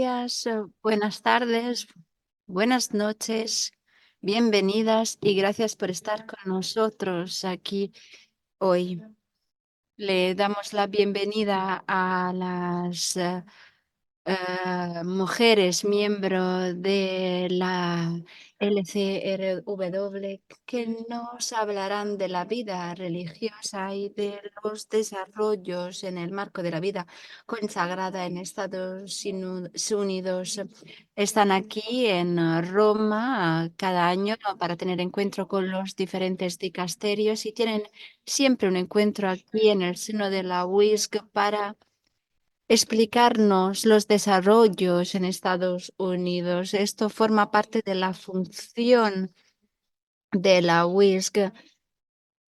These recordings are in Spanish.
días, buenas tardes, buenas noches, bienvenidas y gracias por estar con nosotros aquí hoy. Le damos la bienvenida a las mujeres miembro de la LCRW que nos hablarán de la vida religiosa y de los desarrollos en el marco de la vida consagrada en Estados Unidos. Están aquí en Roma cada año para tener encuentro con los diferentes dicasterios y tienen siempre un encuentro aquí en el seno de la WISC para explicarnos los desarrollos en Estados Unidos. Esto forma parte de la función de la WISC.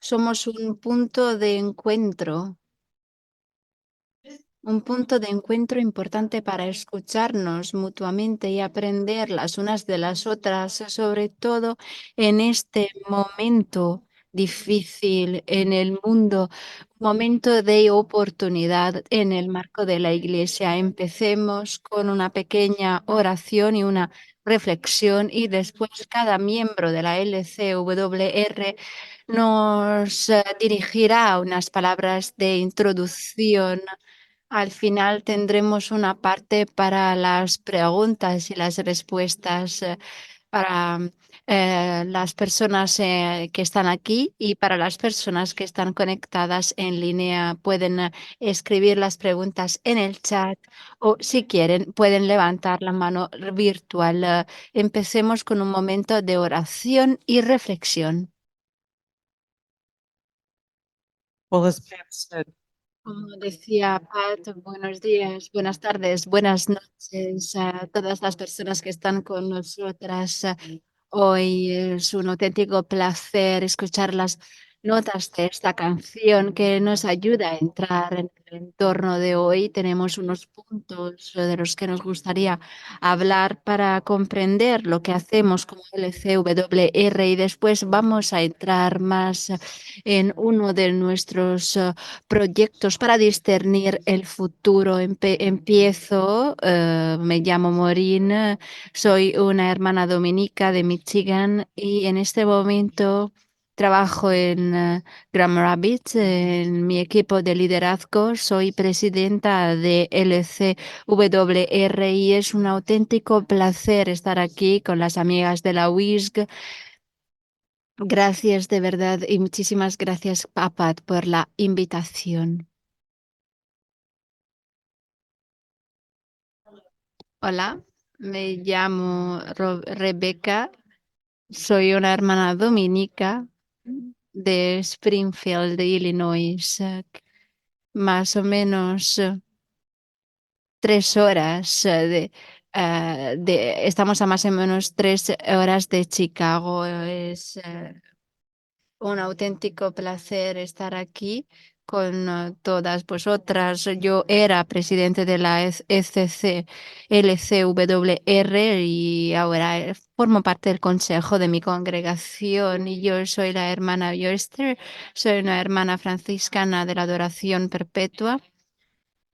Somos un punto de encuentro importante para escucharnos mutuamente y aprender las unas de las otras, sobre todo en este momento difícil en el mundo, momento de oportunidad en el marco de la Iglesia. Empecemos con una pequeña oración y una reflexión y después cada miembro de la LCWR nos dirigirá unas palabras de introducción. Al final tendremos una parte para las preguntas y las respuestas para las personas que están aquí y para las personas que están conectadas en línea. Pueden escribir las preguntas en el chat o si quieren pueden levantar la mano virtual. Empecemos con un momento de oración y reflexión. Well, as Pam said, Como decía Pat, buenos días, buenas tardes, buenas noches a todas las personas que están con nosotras hoy. Es un auténtico placer escuchar las notas de esta canción que nos ayuda a entrar en el entorno de hoy. Tenemos unos puntos de los que nos gustaría hablar para comprender lo que hacemos como LCWR y después vamos a entrar más en uno de nuestros proyectos para discernir el futuro. Empiezo, me llamo Maureen, soy una hermana dominica de Michigan y en este momento trabajo en Grand Rapids, en mi equipo de liderazgo. Soy presidenta de LCWR y es un auténtico placer estar aquí con las amigas de la WISG. Gracias de verdad y muchísimas gracias, Papat, por la invitación. Hola, me llamo Rebeca, soy una hermana dominica de Springfield, de Illinois, más o menos 3 horas estamos a más o menos 3 horas de Chicago. Es un auténtico placer estar aquí con todas vosotras. Yo era presidente de la ECC LCWR y ahora formo parte del consejo de mi congregación y yo soy la hermana Yoester, soy una hermana franciscana de la adoración perpetua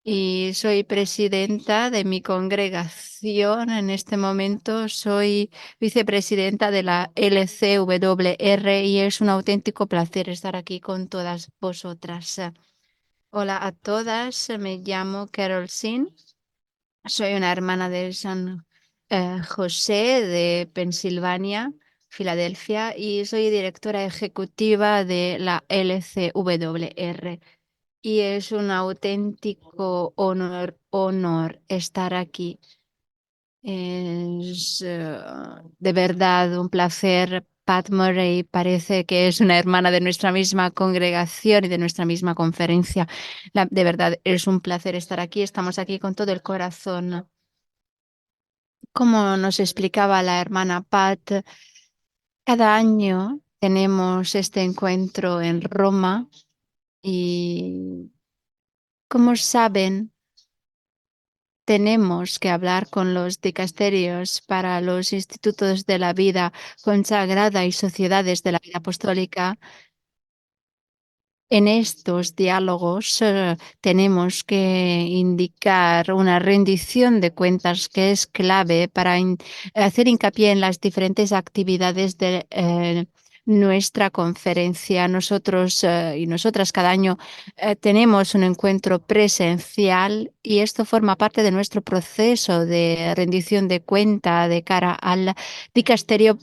y soy presidenta de mi congregación. En este momento soy vicepresidenta de la LCWR y es un auténtico placer estar aquí con todas vosotras. Hola a todas, me llamo Carol Sin, soy una hermana de San José de Pensilvania, Filadelfia, y soy directora ejecutiva de la LCWR. Y es un auténtico honor estar aquí. Es de verdad un placer. Pat Murray parece que es una hermana de nuestra misma congregación y de nuestra misma conferencia. De verdad es un placer estar aquí. Estamos aquí con todo el corazón. Como nos explicaba la hermana Pat, cada año tenemos este encuentro en Roma y, como saben, tenemos que hablar con los dicasterios para los institutos de la vida consagrada y sociedades de la vida apostólica. En estos diálogos tenemos que indicar una rendición de cuentas que es clave para hacer hincapié en las diferentes actividades de nuestra conferencia. Nosotros y nosotras cada año tenemos un encuentro presencial y esto forma parte de nuestro proceso de rendición de cuenta de cara al dicasterio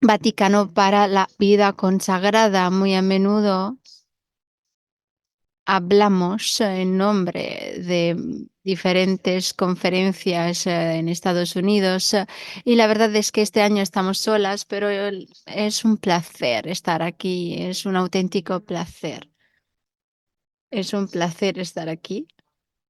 Vaticano para la vida consagrada. Muy a menudo hablamos en nombre de diferentes conferencias en Estados Unidos y la verdad es que este año estamos solas, pero es un placer estar aquí, es un auténtico placer. Es un placer estar aquí.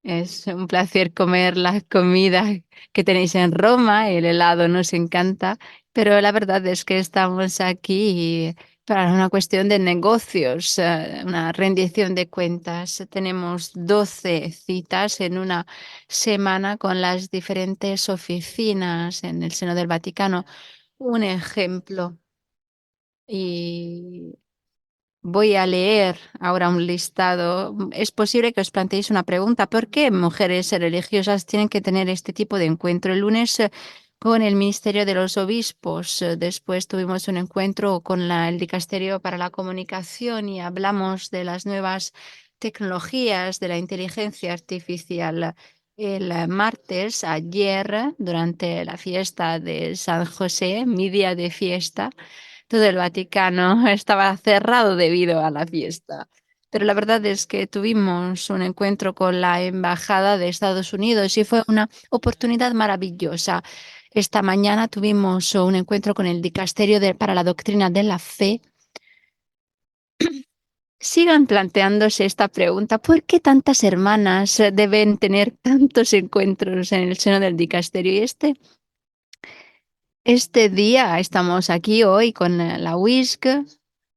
Es un placer comer la comida que tenéis en Roma, el helado nos encanta, pero la verdad es que estamos aquí para una cuestión de negocios, una rendición de cuentas. Tenemos 12 citas en una semana con las diferentes oficinas en el seno del Vaticano. Un ejemplo. Y voy a leer ahora un listado. Es posible que os planteéis una pregunta. ¿Por qué mujeres religiosas tienen que tener este tipo de encuentro? El lunes con el Ministerio de los Obispos. Después tuvimos un encuentro con el Dicasterio para la Comunicación y hablamos de las nuevas tecnologías de la inteligencia artificial. El martes, ayer, durante la fiesta de San José, mi día de fiesta, todo el Vaticano estaba cerrado debido a la fiesta. Pero la verdad es que tuvimos un encuentro con la Embajada de Estados Unidos y fue una oportunidad maravillosa. Esta mañana tuvimos un encuentro con el Dicasterio para la Doctrina de la Fe. Sigan planteándose esta pregunta: ¿por qué tantas hermanas deben tener tantos encuentros en el seno del Dicasterio? Y este día estamos aquí hoy con la WISC.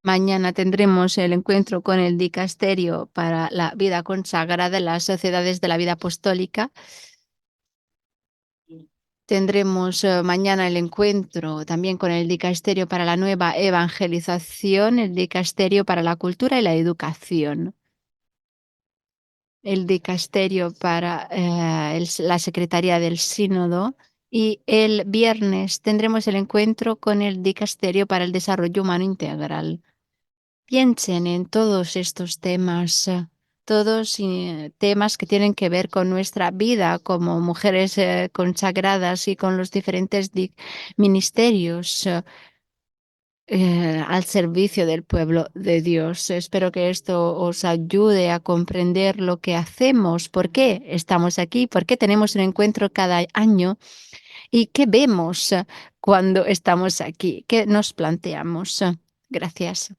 Mañana tendremos el encuentro con el Dicasterio para la vida consagrada en las sociedades de la vida apostólica. Tendremos mañana el encuentro también con el Dicasterio para la nueva evangelización, el Dicasterio para la cultura y la educación, el Dicasterio para la Secretaría del Sínodo. Y el viernes tendremos el encuentro con el Dicasterio para el Desarrollo Humano Integral. Piensen en todos estos temas, todos temas que tienen que ver con nuestra vida como mujeres consagradas y con los diferentes ministerios al servicio del pueblo de Dios. Espero que esto os ayude a comprender lo que hacemos, por qué estamos aquí, por qué tenemos un encuentro cada año y qué vemos cuando estamos aquí, qué nos planteamos. Gracias.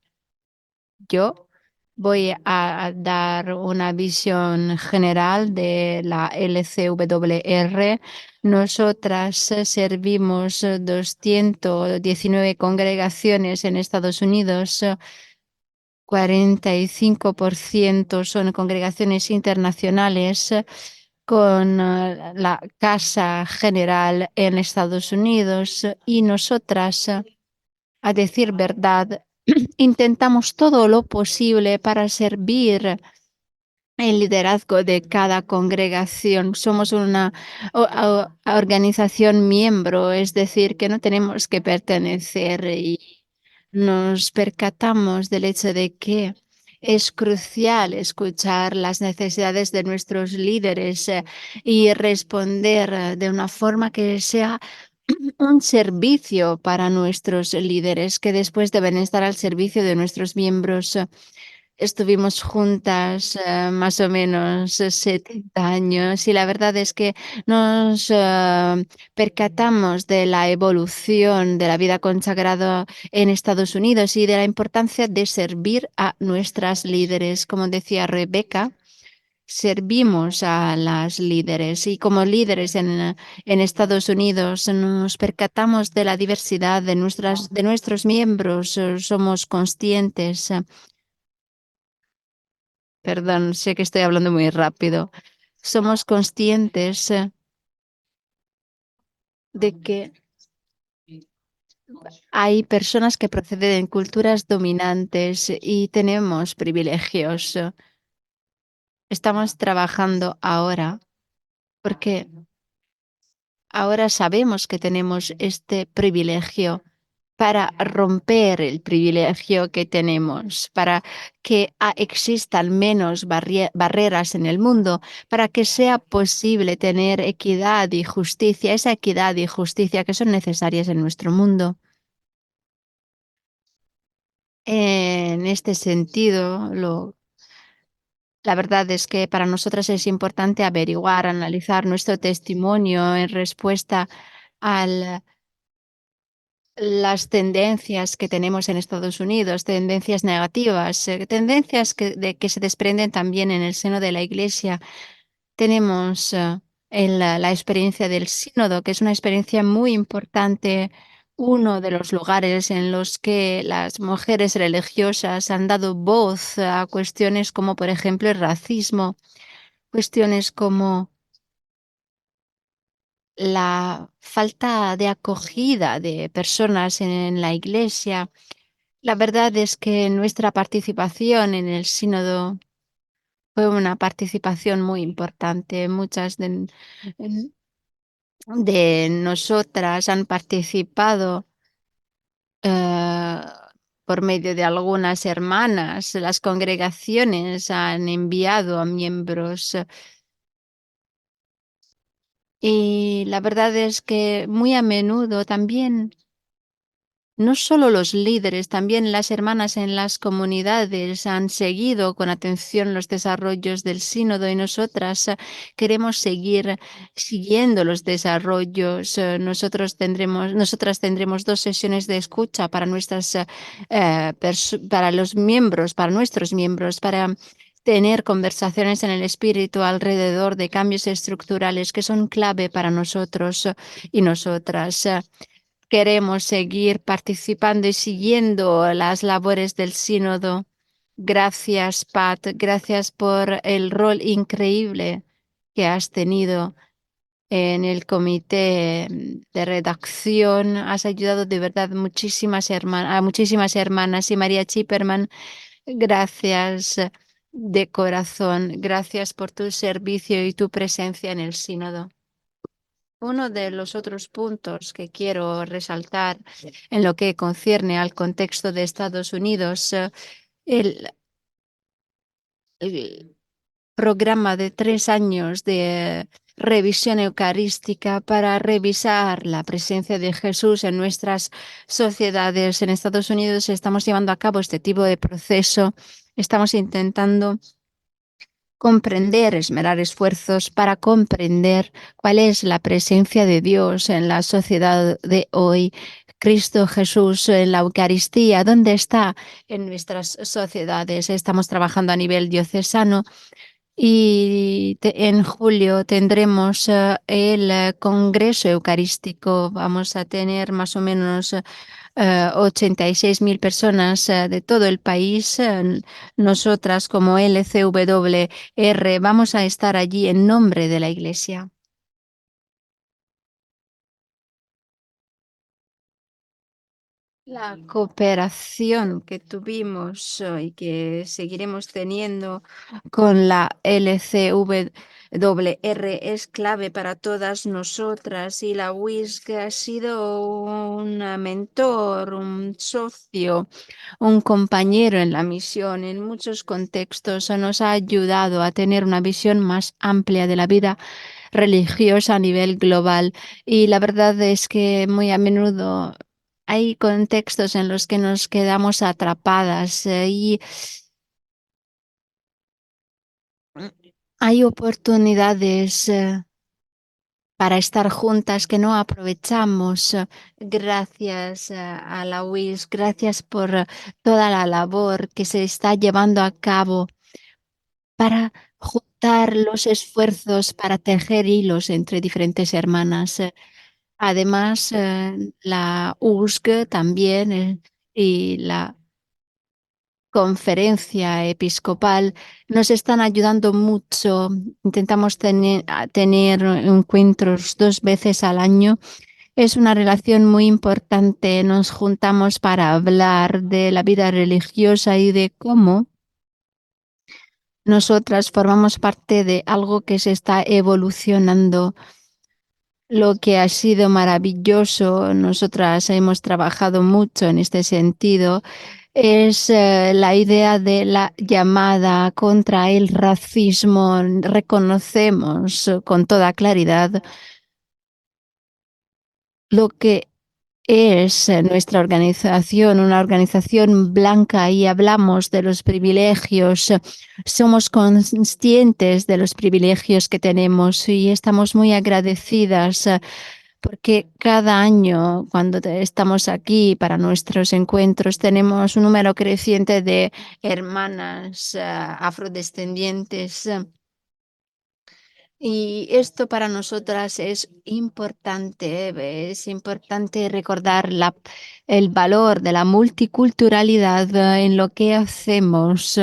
Yo voy a dar una visión general de la LCWR. Nosotras servimos 219 congregaciones en Estados Unidos. 45% son congregaciones internacionales con la Casa General en Estados Unidos y nosotras, a decir verdad, intentamos todo lo posible para servir el liderazgo de cada congregación. Somos una organización miembro, es decir, que no tenemos que pertenecer y nos percatamos del hecho de que es crucial escuchar las necesidades de nuestros líderes y responder de una forma que sea un servicio para nuestros líderes, que después deben estar al servicio de nuestros miembros. Estuvimos juntas más o menos 70 años y la verdad es que nos percatamos de la evolución de la vida consagrada en Estados Unidos y de la importancia de servir a nuestras líderes. Como decía Rebeca, servimos a las líderes y como líderes en Estados Unidos nos percatamos de la diversidad de nuestros miembros. Somos conscientes. Perdón, sé que estoy hablando muy rápido. Somos conscientes de que hay personas que proceden de culturas dominantes y tenemos privilegios. Estamos trabajando ahora porque ahora sabemos que tenemos este privilegio para romper el privilegio que tenemos, para que existan menos barreras en el mundo, para que sea posible tener equidad y justicia, esa equidad y justicia que son necesarias en nuestro mundo. En este sentido, la verdad es que para nosotras es importante averiguar, analizar nuestro testimonio en respuesta a las tendencias que tenemos en Estados Unidos, tendencias negativas, tendencias que se desprenden también en el seno de la Iglesia. Tenemos la experiencia del sínodo, que es una experiencia muy importante, uno de los lugares en los que las mujeres religiosas han dado voz a cuestiones como, por ejemplo, el racismo, cuestiones como la falta de acogida de personas en la Iglesia. La verdad es que nuestra participación en el sínodo fue una participación muy importante. Muchas de nosotras han participado eh, por medio de algunas hermanas. Las congregaciones han enviado a miembros y la verdad es que muy a menudo también no solo los líderes, también las hermanas en las comunidades han seguido con atención los desarrollos del sínodo y nosotras queremos seguir siguiendo los desarrollos. Nosotras tendremos 2 sesiones de escucha para para los miembros, para nuestros miembros, para tener conversaciones en el espíritu alrededor de cambios estructurales que son clave para nosotros y nosotras. Queremos seguir participando y siguiendo las labores del sínodo. Gracias, Pat. Gracias por el rol increíble que has tenido en el comité de redacción. Has ayudado de verdad a muchísimas hermanas y María Chipperman. Gracias de corazón. Gracias por tu servicio y tu presencia en el sínodo. Uno de los otros puntos que quiero resaltar en lo que concierne al contexto de Estados Unidos, el, el programa de 3 años de revisión eucarística para revisar la presencia de Jesús en nuestras sociedades. En Estados Unidos estamos llevando a cabo este tipo de proceso. Estamos intentando comprender, esmerar esfuerzos para comprender cuál es la presencia de Dios en la sociedad de hoy. Cristo Jesús en la Eucaristía, ¿dónde está en nuestras sociedades? Estamos trabajando a nivel diocesano y en julio tendremos el Congreso Eucarístico. Vamos a tener más o menos 86.000 personas de todo el país. Nosotras como LCWR vamos a estar allí en nombre de la Iglesia. La cooperación que tuvimos y que seguiremos teniendo con la LCWR es clave para todas nosotras y la WISC ha sido un mentor, un socio, un compañero en la misión. En muchos contextos nos ha ayudado a tener una visión más amplia de la vida religiosa a nivel global y la verdad es que muy a menudo hay contextos en los que nos quedamos atrapadas y hay oportunidades para estar juntas que no aprovechamos. Gracias a la UIS, gracias por toda la labor que se está llevando a cabo para juntar los esfuerzos para tejer hilos entre diferentes hermanas. Además, la USG también y la conferencia episcopal nos están ayudando mucho. Intentamos tener encuentros 2 veces al año Es una relación muy importante. Nos juntamos para hablar de la vida religiosa y de cómo nosotras formamos parte de algo que se está evolucionando. Lo que ha sido maravilloso, nosotras hemos trabajado mucho en este sentido, es la idea de la llamada contra el racismo. Reconocemos con toda claridad lo que es nuestra organización, una organización blanca, y hablamos de los privilegios. Somos conscientes de los privilegios que tenemos y estamos muy agradecidas porque cada año cuando estamos aquí para nuestros encuentros tenemos un número creciente de hermanas afrodescendientes. Y esto para nosotras es importante recordar el valor de la multiculturalidad en lo que hacemos.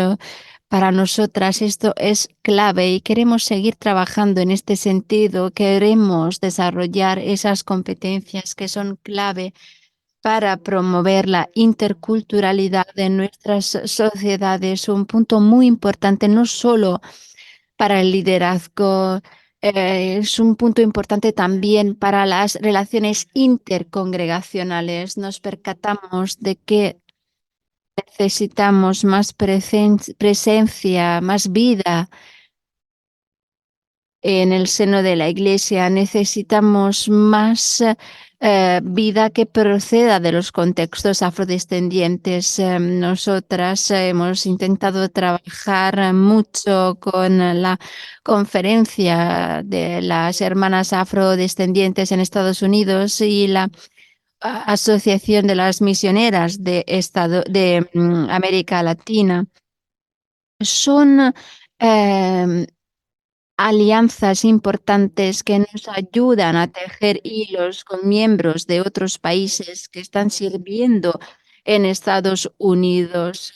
Para nosotras esto es clave y queremos seguir trabajando en este sentido. Queremos desarrollar esas competencias que son clave para promover la interculturalidad en nuestras sociedades. Un punto muy importante, no solo para el liderazgo. Es un punto importante también para las relaciones intercongregacionales. Nos percatamos de que necesitamos más presencia, más vida en el seno de la Iglesia. Necesitamos más vida que proceda de los contextos afrodescendientes. Nosotras hemos intentado trabajar mucho con la conferencia de las hermanas afrodescendientes en Estados Unidos y la Asociación de las Misioneras de América Latina. Son alianzas importantes que nos ayudan a tejer hilos con miembros de otros países que están sirviendo en Estados Unidos,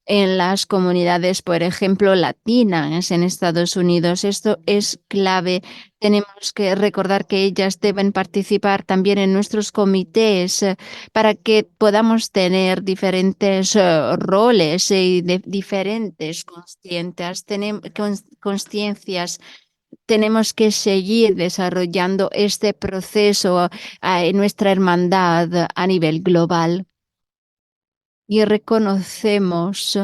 en las comunidades, por ejemplo, latinas en Estados Unidos. Esto es clave. Tenemos que recordar que ellas deben participar también en nuestros comités para que podamos tener diferentes roles y diferentes conciencias. Tenemos que seguir desarrollando este proceso en nuestra hermandad a nivel global y reconocemos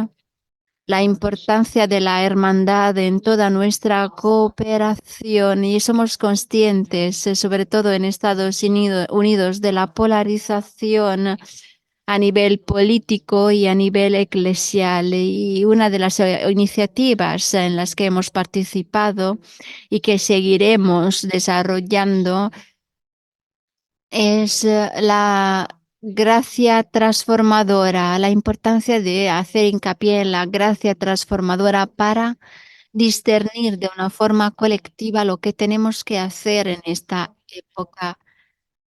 la importancia de la hermandad en toda nuestra cooperación y somos conscientes, sobre todo en Estados Unidos, de la polarización a nivel político y a nivel eclesial. Y una de las iniciativas en las que hemos participado y que seguiremos desarrollando es la gracia transformadora, la importancia de hacer hincapié en la gracia transformadora para discernir de una forma colectiva lo que tenemos que hacer en esta época.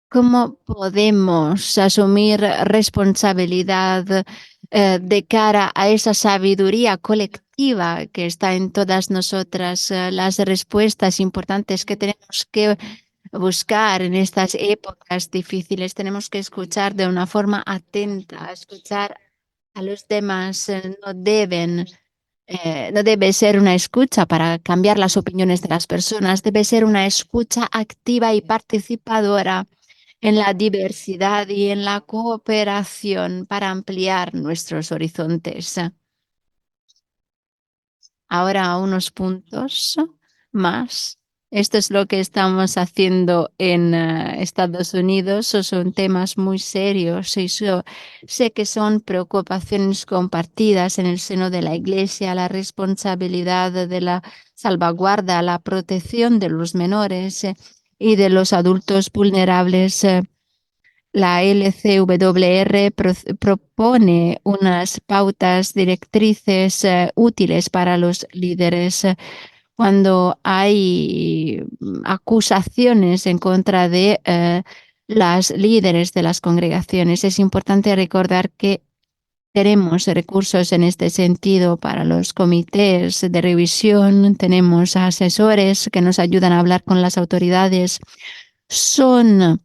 ¿Cómo podemos asumir responsabilidad de cara a esa sabiduría colectiva que está en todas nosotras? Las respuestas importantes que tenemos que buscar en estas épocas difíciles. Tenemos que escuchar de una forma atenta, escuchar a los demás. No debe ser una escucha para cambiar las opiniones de las personas, debe ser una escucha activa y participadora en la diversidad y en la cooperación para ampliar nuestros horizontes. Ahora unos puntos más. Esto es lo que estamos haciendo en Estados Unidos. Son temas muy serios y sé que son preocupaciones compartidas en el seno de la Iglesia, la responsabilidad de la salvaguarda, la protección de los menores y de los adultos vulnerables. La LCWR propone unas pautas directrices útiles para los líderes cuando hay acusaciones en contra de las líderes de las congregaciones. Es importante recordar que tenemos recursos en este sentido para los comités de revisión, tenemos asesores que nos ayudan a hablar con las autoridades. Son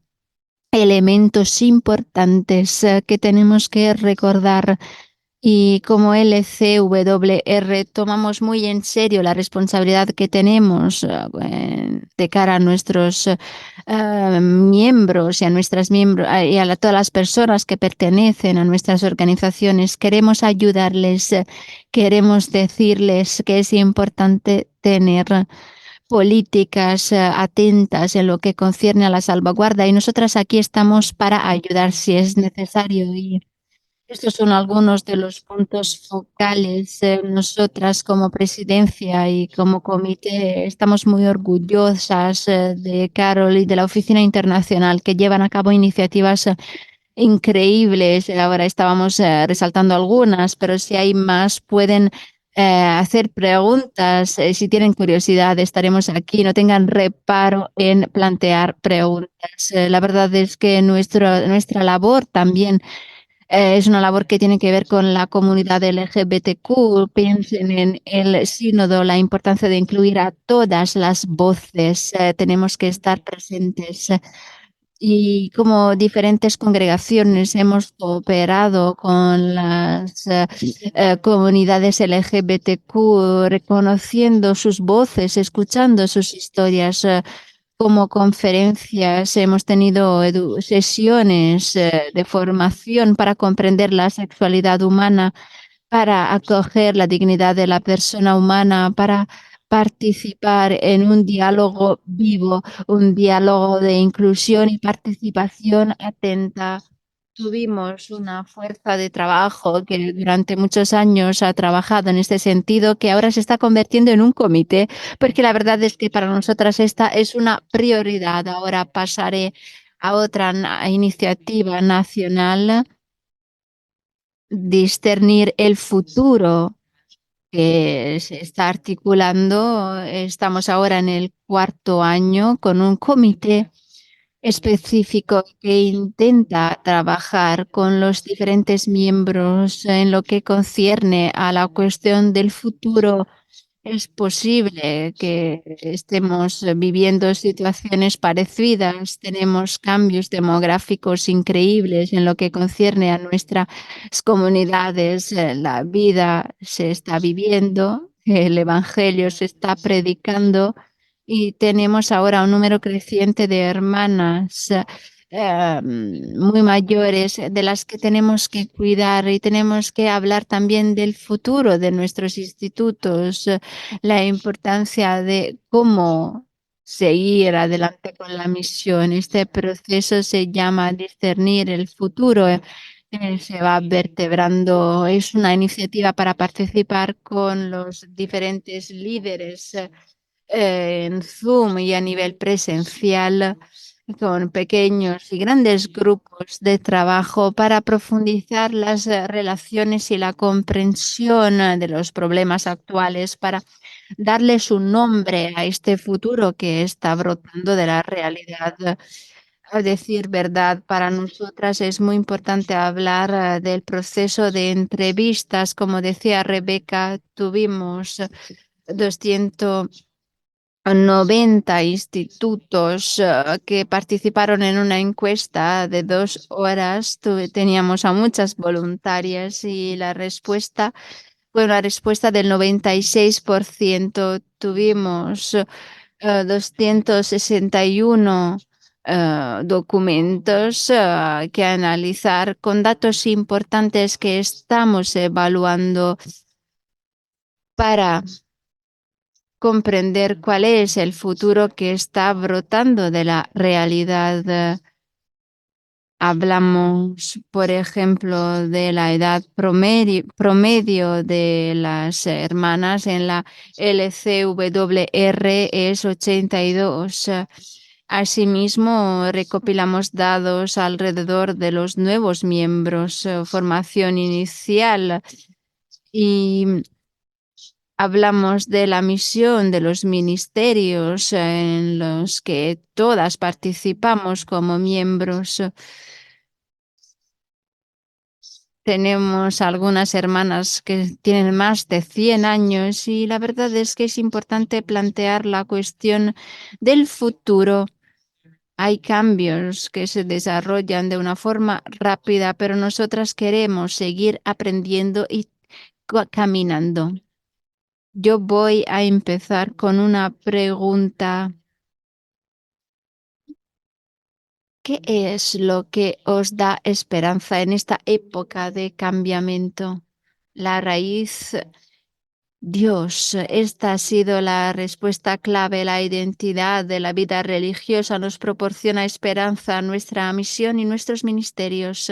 elementos importantes que tenemos que recordar. Y como LCWR tomamos muy en serio la responsabilidad que tenemos de cara a nuestros miembros y a nuestras miembros y a todas las personas que pertenecen a nuestras organizaciones. Queremos ayudarles, queremos decirles que es importante tener políticas atentas en lo que concierne a la salvaguarda y nosotras aquí estamos para ayudar si es necesario. Y estos son algunos de los puntos focales. Nosotras como presidencia y como comité estamos muy orgullosas de Carol y de la Oficina Internacional que llevan a cabo iniciativas increíbles. Ahora estábamos resaltando algunas, pero si hay más pueden hacer preguntas. Si tienen curiosidad, estaremos aquí. No tengan reparo en plantear preguntas. La verdad es que nuestra labor también es una labor que tiene que ver con la comunidad LGBTQ. Piensen en el sínodo, la importancia de incluir a todas las voces. Tenemos que estar presentes. Y como diferentes congregaciones hemos cooperado con las comunidades LGBTQ, reconociendo sus voces, escuchando sus historias. Como conferencias hemos tenido sesiones de formación para comprender la sexualidad humana, para acoger la dignidad de la persona humana, para participar en un diálogo vivo, un diálogo de inclusión y participación atenta. Tuvimos una fuerza de trabajo que durante muchos años ha trabajado en este sentido, que ahora se está convirtiendo en un comité, porque la verdad es que para nosotras esta es una prioridad. Ahora pasaré a otra iniciativa nacional, discernir el futuro que se está articulando. Estamos ahora en el cuarto año con un comité específico que intenta trabajar con los diferentes miembros en lo que concierne a la cuestión del futuro. Es posible que estemos viviendo situaciones parecidas. Tenemos cambios demográficos increíbles en lo que concierne a nuestras comunidades. La vida se está viviendo, el Evangelio se está predicando y tenemos ahora un número creciente de hermanas muy mayores de las que tenemos que cuidar y tenemos que hablar también del futuro de nuestros institutos, la importancia de cómo seguir adelante con la misión. Este proceso se llama discernir el futuro. Se va vertebrando, es una iniciativa para participar con los diferentes líderes en Zoom y a nivel presencial con pequeños y grandes grupos de trabajo para profundizar las relaciones y la comprensión de los problemas actuales, para darles un nombre a este futuro que está brotando de la realidad. A decir verdad, para nosotras es muy importante hablar del proceso de entrevistas. Como decía Rebeca, tuvimos 290 institutos que participaron en una encuesta de 2 horas. Teníamos a muchas voluntarias y la respuesta fue una respuesta del 96%. Tuvimos 261 documentos que analizar con datos importantes que estamos evaluando para comprender cuál es el futuro que está brotando de la realidad. Hablamos, por ejemplo, de la edad promedio de las hermanas en la LCWR es 82. Asimismo, recopilamos datos alrededor de los nuevos miembros, formación inicial, y hablamos de la misión de los ministerios en los que todas participamos como miembros. Tenemos algunas hermanas que tienen más de 100 años y la verdad es que es importante plantear la cuestión del futuro Hay cambios que se desarrollan de una forma rápida, pero nosotras queremos seguir aprendiendo y caminando. Yo voy a empezar con una pregunta. ¿Qué es lo que os da esperanza en esta época de cambiamiento? La raíz, Dios, esta ha sido la respuesta clave. La identidad de la vida religiosa nos proporciona esperanza, nuestra misión y nuestros ministerios,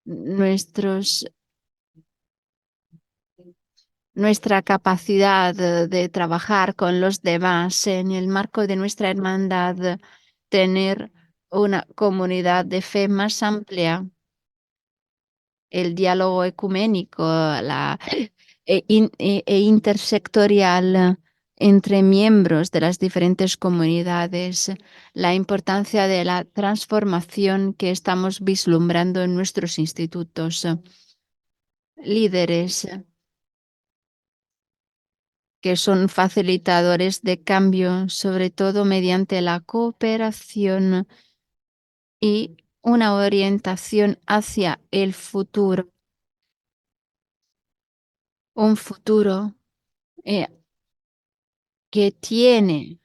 nuestros, nuestra capacidad de trabajar con los demás en el marco de nuestra hermandad, tener una comunidad de fe más amplia, el diálogo ecuménico, e intersectorial entre miembros de las diferentes comunidades, la importancia de la transformación que estamos vislumbrando en nuestros institutos, líderes que son facilitadores de cambio, sobre todo mediante la cooperación y una orientación hacia el futuro, un futuro eh, que tiene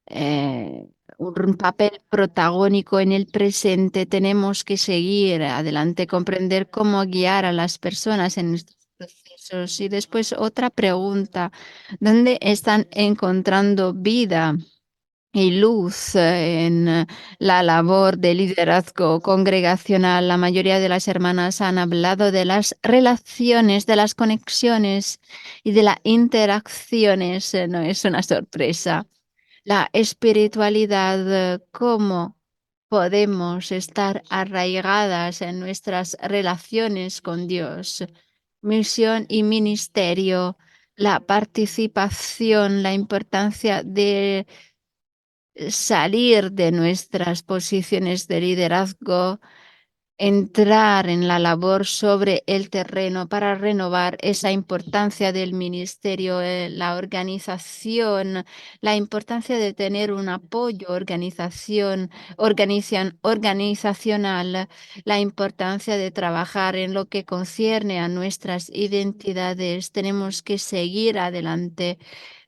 eh, un papel protagónico en el presente. Tenemos que seguir adelante, comprender cómo guiar a las personas en estos procesos. Y después otra pregunta, ¿dónde están encontrando vida y luz en la labor de liderazgo congregacional? La mayoría de las hermanas han hablado de las relaciones, de las conexiones y de las interacciones. No es una sorpresa. La espiritualidad, cómo podemos estar arraigadas en nuestras relaciones con Dios, misión y ministerio, la participación, la importancia de salir de nuestras posiciones de liderazgo, entrar en la labor sobre el terreno para renovar esa importancia del ministerio, la organización, la importancia de tener un apoyo organizacional, la importancia de trabajar en lo que concierne a nuestras identidades. Tenemos que seguir adelante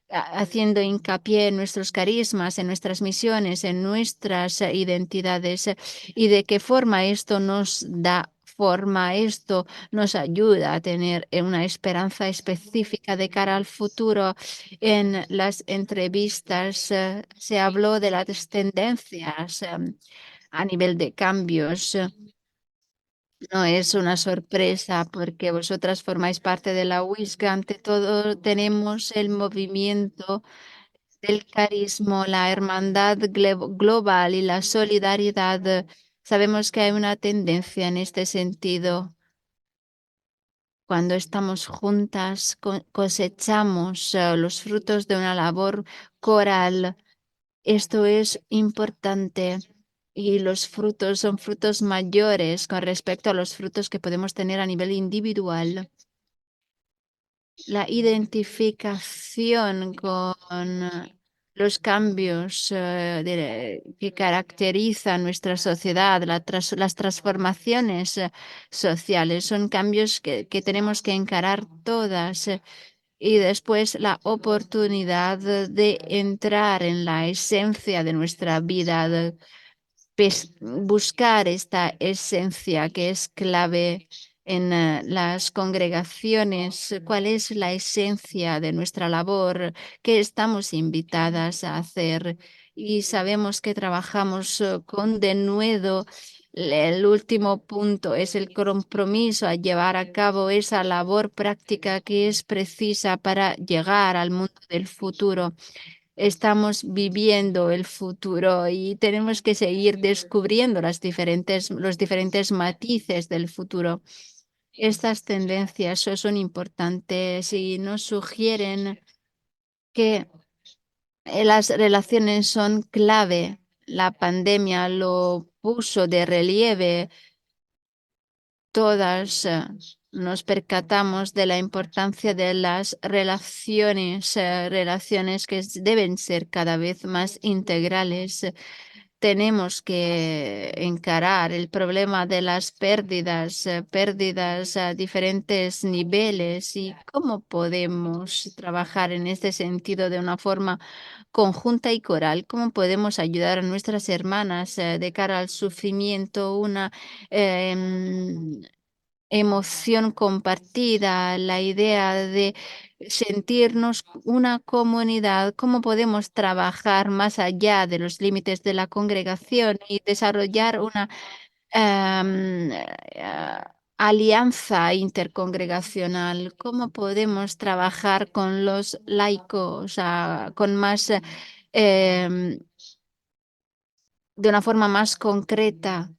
haciendo hincapié en nuestros carismas, en nuestras misiones, en nuestras identidades y de qué forma esto nos da forma, esto nos ayuda a tener una esperanza específica de cara al futuro. En las entrevistas se habló de las tendencias a nivel de cambios. No es una sorpresa porque vosotras formáis parte de la WISC. Ante todo, tenemos el movimiento del carisma, la hermandad global y la solidaridad. Sabemos que hay una tendencia en este sentido. Cuando estamos juntas, cosechamos los frutos de una labor coral. Esto es importante y los frutos son frutos mayores con respecto a los frutos que podemos tener a nivel individual. La identificación con los cambios que caracterizan nuestra sociedad, las transformaciones sociales, son cambios que tenemos que encarar todas. Y después la oportunidad de entrar en la esencia de nuestra vida, buscar esta esencia que es clave en las congregaciones, cuál es la esencia de nuestra labor, qué estamos invitadas a hacer. Y sabemos que trabajamos con denuedo. El último punto es el compromiso a llevar a cabo esa labor práctica que es precisa para llegar al mundo del futuro. Estamos viviendo el futuro y tenemos que seguir descubriendo los diferentes matices del futuro. Estas tendencias son importantes y nos sugieren que las relaciones son clave. La pandemia lo puso de relieve. Todas nos percatamos de la importancia de las relaciones que deben ser cada vez más integrales. Tenemos que encarar el problema de las pérdidas a diferentes niveles y cómo podemos trabajar en este sentido de una forma conjunta y coral, cómo podemos ayudar a nuestras hermanas de cara al sufrimiento, una emoción compartida, la idea de sentirnos una comunidad, cómo podemos trabajar más allá de los límites de la congregación y desarrollar una alianza intercongregacional, cómo podemos trabajar con los laicos, con más, em, de una forma más concreta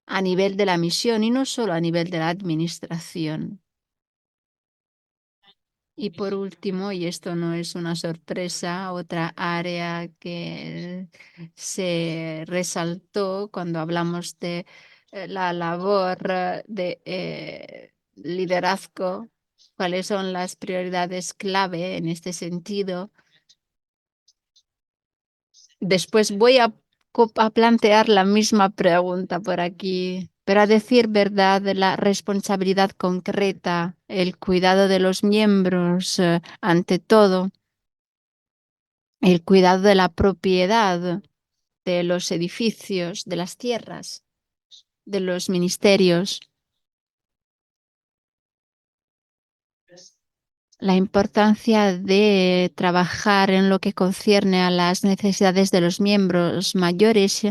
a nivel de la misión y no solo a nivel de la administración. Y por último, y esto no es una sorpresa, otra área que se resaltó cuando hablamos de la labor de liderazgo, cuáles son las prioridades clave en este sentido. Después voy a plantear la misma pregunta por aquí, pero a decir verdad, la responsabilidad concreta, el cuidado de los miembros, ante todo, el cuidado de la propiedad, de los edificios, de las tierras, de los ministerios. La importancia de trabajar en lo que concierne a las necesidades de los miembros mayores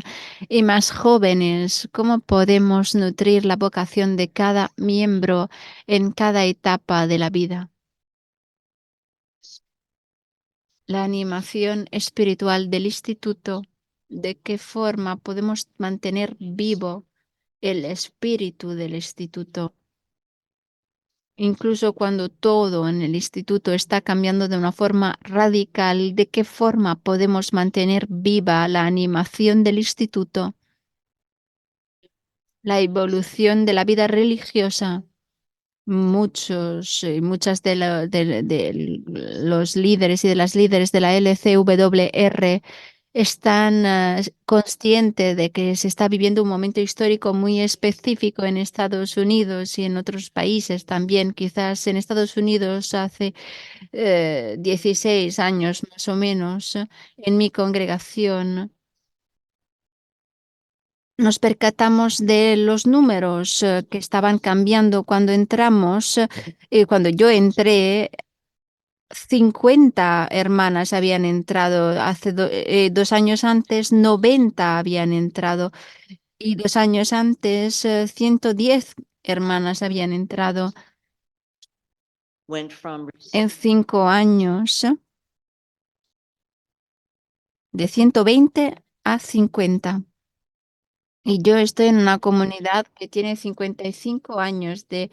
y más jóvenes. ¿Cómo podemos nutrir la vocación de cada miembro en cada etapa de la vida? La animación espiritual del instituto. ¿De qué forma podemos mantener vivo el espíritu del instituto? Incluso cuando todo en el instituto está cambiando de una forma radical, ¿de qué forma podemos mantener viva la animación del instituto? La evolución de la vida religiosa. Muchas de los líderes y de las líderes de la LCWR están conscientes de que se está viviendo un momento histórico muy específico en Estados Unidos y en otros países también. Quizás en Estados Unidos hace 16 años más o menos, en mi congregación nos percatamos de los números que estaban cambiando cuando entramos. Cuando yo entré, 50 hermanas habían entrado. Hace 2 años antes, 90 habían entrado. Y 2 años antes, 110 hermanas habían entrado. En 5 años, de 120 a 50. Y yo estoy en una comunidad que tiene 55 años de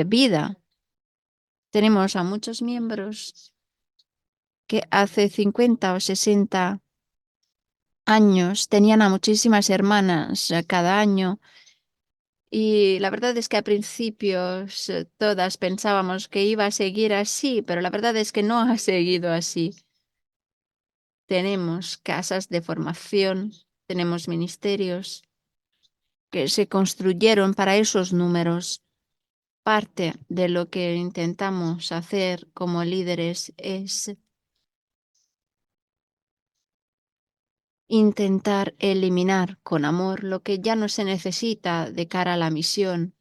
vida. Tenemos a muchos miembros que hace 50 o 60 años tenían a muchísimas hermanas cada año. Y la verdad es que a principios todas pensábamos que iba a seguir así, pero la verdad es que no ha seguido así. Tenemos casas de formación, tenemos ministerios que se construyeron para esos números. Parte de lo que intentamos hacer como líderes es intentar eliminar con amor lo que ya no se necesita de cara a la misión,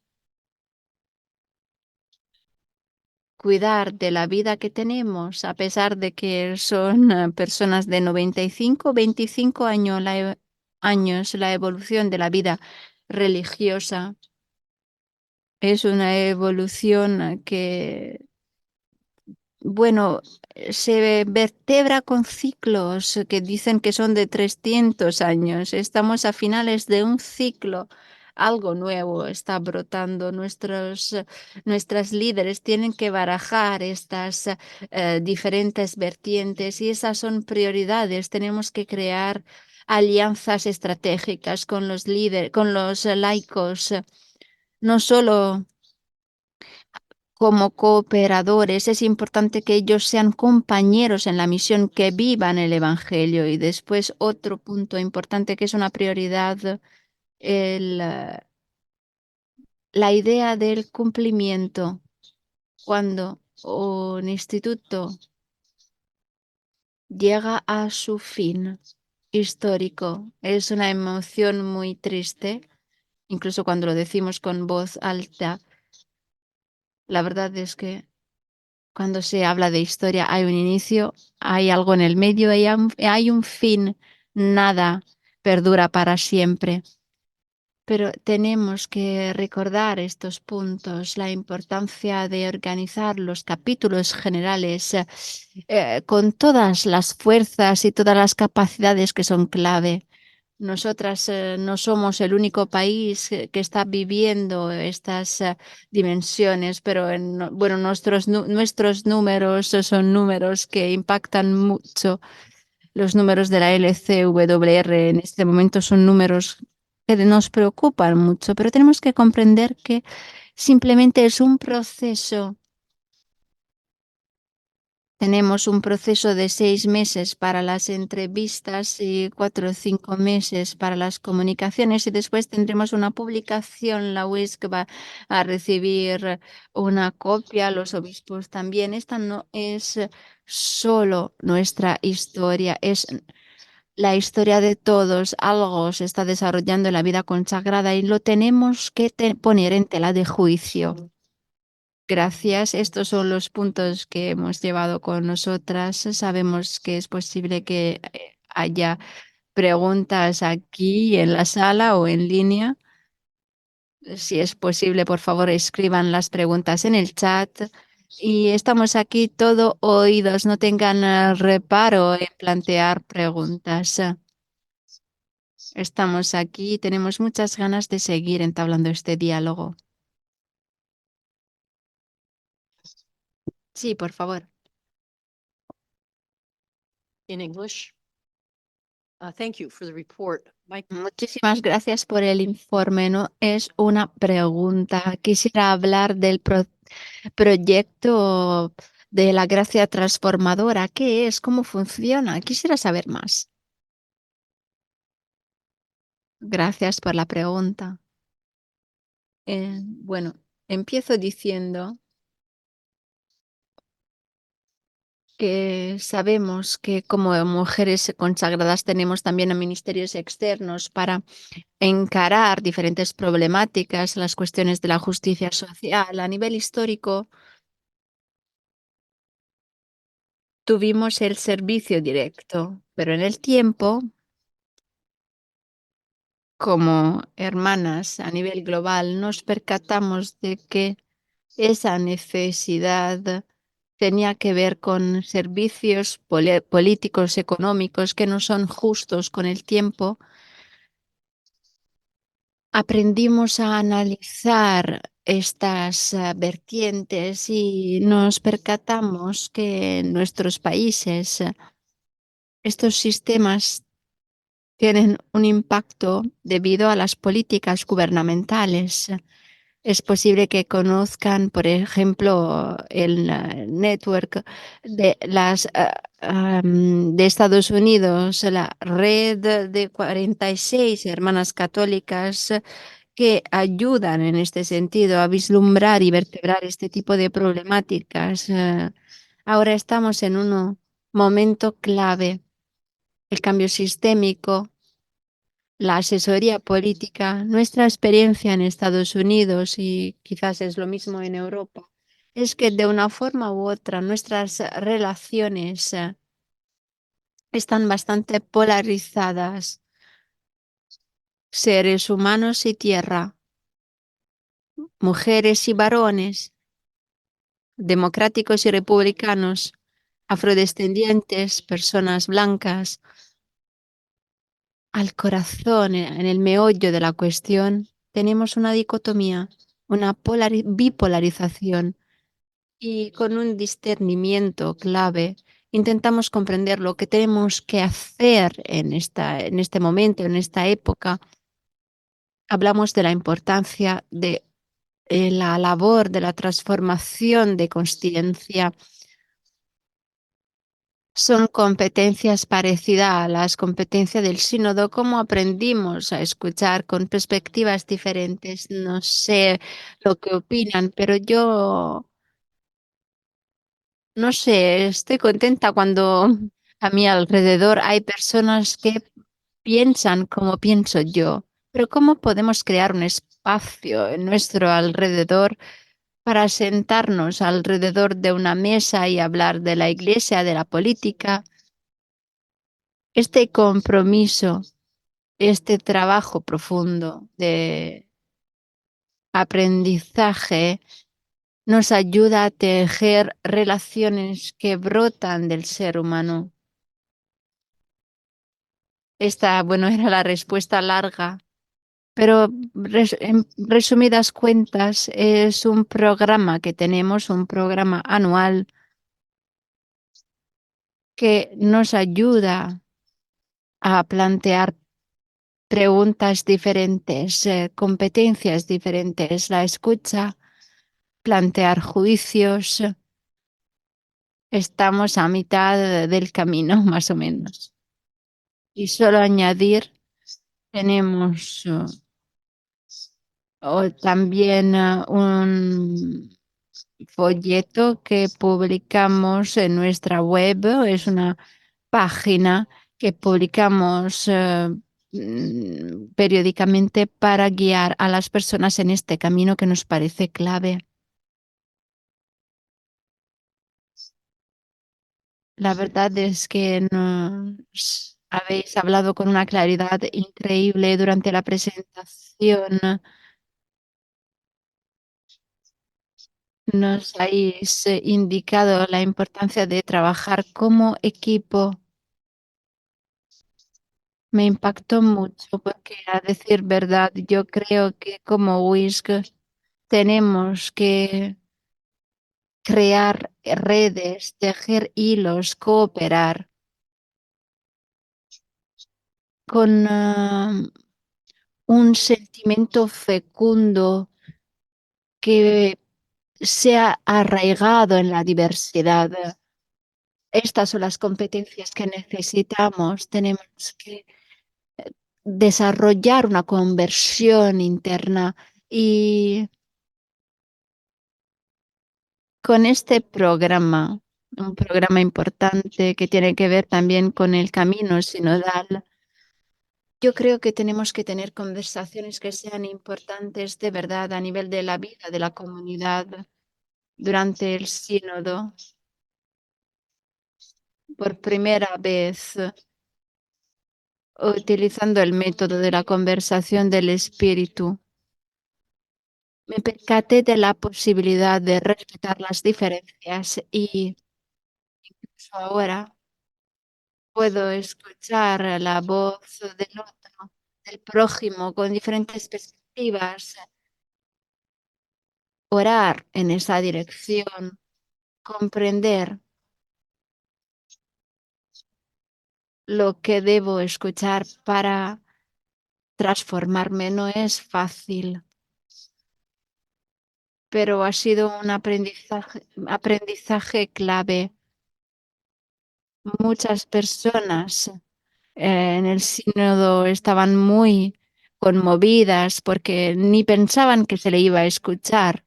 cuidar de la vida que tenemos, a pesar de que son personas de 95, 25 años, años, la evolución de la vida religiosa es una evolución que bueno, se vertebra con ciclos que dicen que son de 300 años. Estamos a finales de un ciclo. Algo nuevo está brotando. Nuestras líderes tienen que barajar estas diferentes vertientes y esas son prioridades. Tenemos que crear alianzas estratégicas con los líderes, con los laicos no solo como cooperadores, es importante que ellos sean compañeros en la misión, que vivan el Evangelio. Y después otro punto importante que es una prioridad, el, la idea del cumplimiento. Cuando un instituto llega a su fin histórico, es una emoción muy triste, incluso cuando lo decimos con voz alta. La verdad es que cuando se habla de historia hay un inicio, hay algo en el medio y hay un fin. Nada perdura para siempre. Pero tenemos que recordar estos puntos, la importancia de organizar los capítulos generales con todas las fuerzas y todas las capacidades que son clave. Nosotras no somos el único país que está viviendo estas dimensiones, pero bueno, nuestros números son números que impactan mucho. Los números de la LCWR en este momento son números que nos preocupan mucho, pero tenemos que comprender que simplemente es un proceso. Tenemos un proceso de 6 meses para las entrevistas y 4 o 5 meses para las comunicaciones y después tendremos una publicación. La UISC va a recibir una copia, los obispos también. Esta no es solo nuestra historia, es la historia de todos. Algo se está desarrollando en la vida consagrada y lo tenemos que poner en tela de juicio. Gracias. Estos son los puntos que hemos llevado con nosotras. Sabemos que es posible que haya preguntas aquí en la sala o en línea. Si es posible, por favor, escriban las preguntas en el chat. Y estamos aquí todo oídos. No tengan reparo en plantear preguntas. Estamos aquí y tenemos muchas ganas de seguir entablando este diálogo. Sí, por favor. In English. Thank you for the report. Muchísimas gracias por el informe. No es una pregunta. Quisiera hablar del proyecto de la gracia transformadora. ¿Qué es? ¿Cómo funciona? Quisiera saber más. Gracias por la pregunta. Bueno, empiezo diciendo que sabemos que como mujeres consagradas tenemos también ministerios externos para encarar diferentes problemáticas, las cuestiones de la justicia social. A nivel histórico, tuvimos el servicio directo, pero en el tiempo, como hermanas a nivel global, nos percatamos de que esa necesidad tenía que ver con servicios políticos, económicos que no son justos con el tiempo. Aprendimos a analizar estas vertientes y nos percatamos que en nuestros países estos sistemas tienen un impacto debido a las políticas gubernamentales. Es posible que conozcan, por ejemplo, el network de de Estados Unidos, la red de 46 hermanas católicas que ayudan en este sentido a vislumbrar y vertebrar este tipo de problemáticas. Ahora estamos en un momento clave. El cambio sistémico, la asesoría política, nuestra experiencia en Estados Unidos y quizás es lo mismo en Europa, es que de una forma u otra nuestras relaciones están bastante polarizadas. Seres humanos y tierra, mujeres y varones, democráticos y republicanos, afrodescendientes, personas blancas. Al corazón, en el meollo de la cuestión, tenemos una dicotomía, una bipolarización y con un discernimiento clave intentamos comprender lo que tenemos que hacer en este momento, en esta época. Hablamos de la importancia de la labor de la transformación de consciencia son competencias parecidas a las competencias del sínodo. ¿Cómo aprendimos a escuchar con perspectivas diferentes? No sé lo que opinan, pero yo no sé, estoy contenta cuando a mi alrededor hay personas que piensan como pienso yo. Pero ¿cómo podemos crear un espacio en nuestro alrededor para sentarnos alrededor de una mesa y hablar de la iglesia, de la política? Este compromiso, este trabajo profundo de aprendizaje nos ayuda a tejer relaciones que brotan del ser humano. Esta, bueno, era la respuesta larga, pero en resumidas cuentas es un programa que tenemos, un programa anual que nos ayuda a plantear preguntas diferentes, competencias diferentes, la escucha, plantear juicios. Estamos a mitad del camino, más o menos. Y solo añadir, tenemos también un folleto que publicamos en nuestra web. Es una página que publicamos periódicamente para guiar a las personas en este camino que nos parece clave. La verdad es que nos habéis hablado con una claridad increíble durante la presentación. Nos habéis indicado la importancia de trabajar como equipo. Me impactó mucho porque, a decir verdad, yo creo que como WISC tenemos que crear redes, tejer hilos, cooperar con un sentimiento fecundo que sea arraigado en la diversidad. Estas son las competencias que necesitamos. Tenemos que desarrollar una conversión interna y con este programa, un programa importante que tiene que ver también con el camino sinodal, yo creo que tenemos que tener conversaciones que sean importantes de verdad a nivel de la vida de la comunidad durante el sínodo. Por primera vez, utilizando el método de la conversación del espíritu, me percaté de la posibilidad de respetar las diferencias y incluso ahora puedo escuchar la voz del otro, del prójimo, con diferentes perspectivas, orar en esa dirección, comprender lo que debo escuchar para transformarme. No es fácil, pero ha sido un aprendizaje clave. Muchas personas en el sínodo estaban muy conmovidas porque ni pensaban que se le iba a escuchar.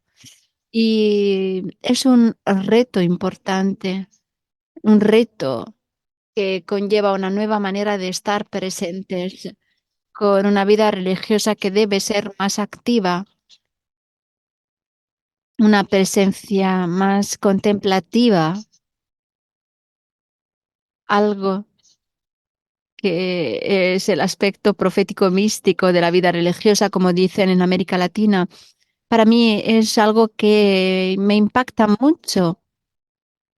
Y es un reto importante, un reto que conlleva una nueva manera de estar presentes con una vida religiosa que debe ser más activa, una presencia más contemplativa, algo que es el aspecto profético místico de la vida religiosa, como dicen en América Latina. Para mí es algo que me impacta mucho.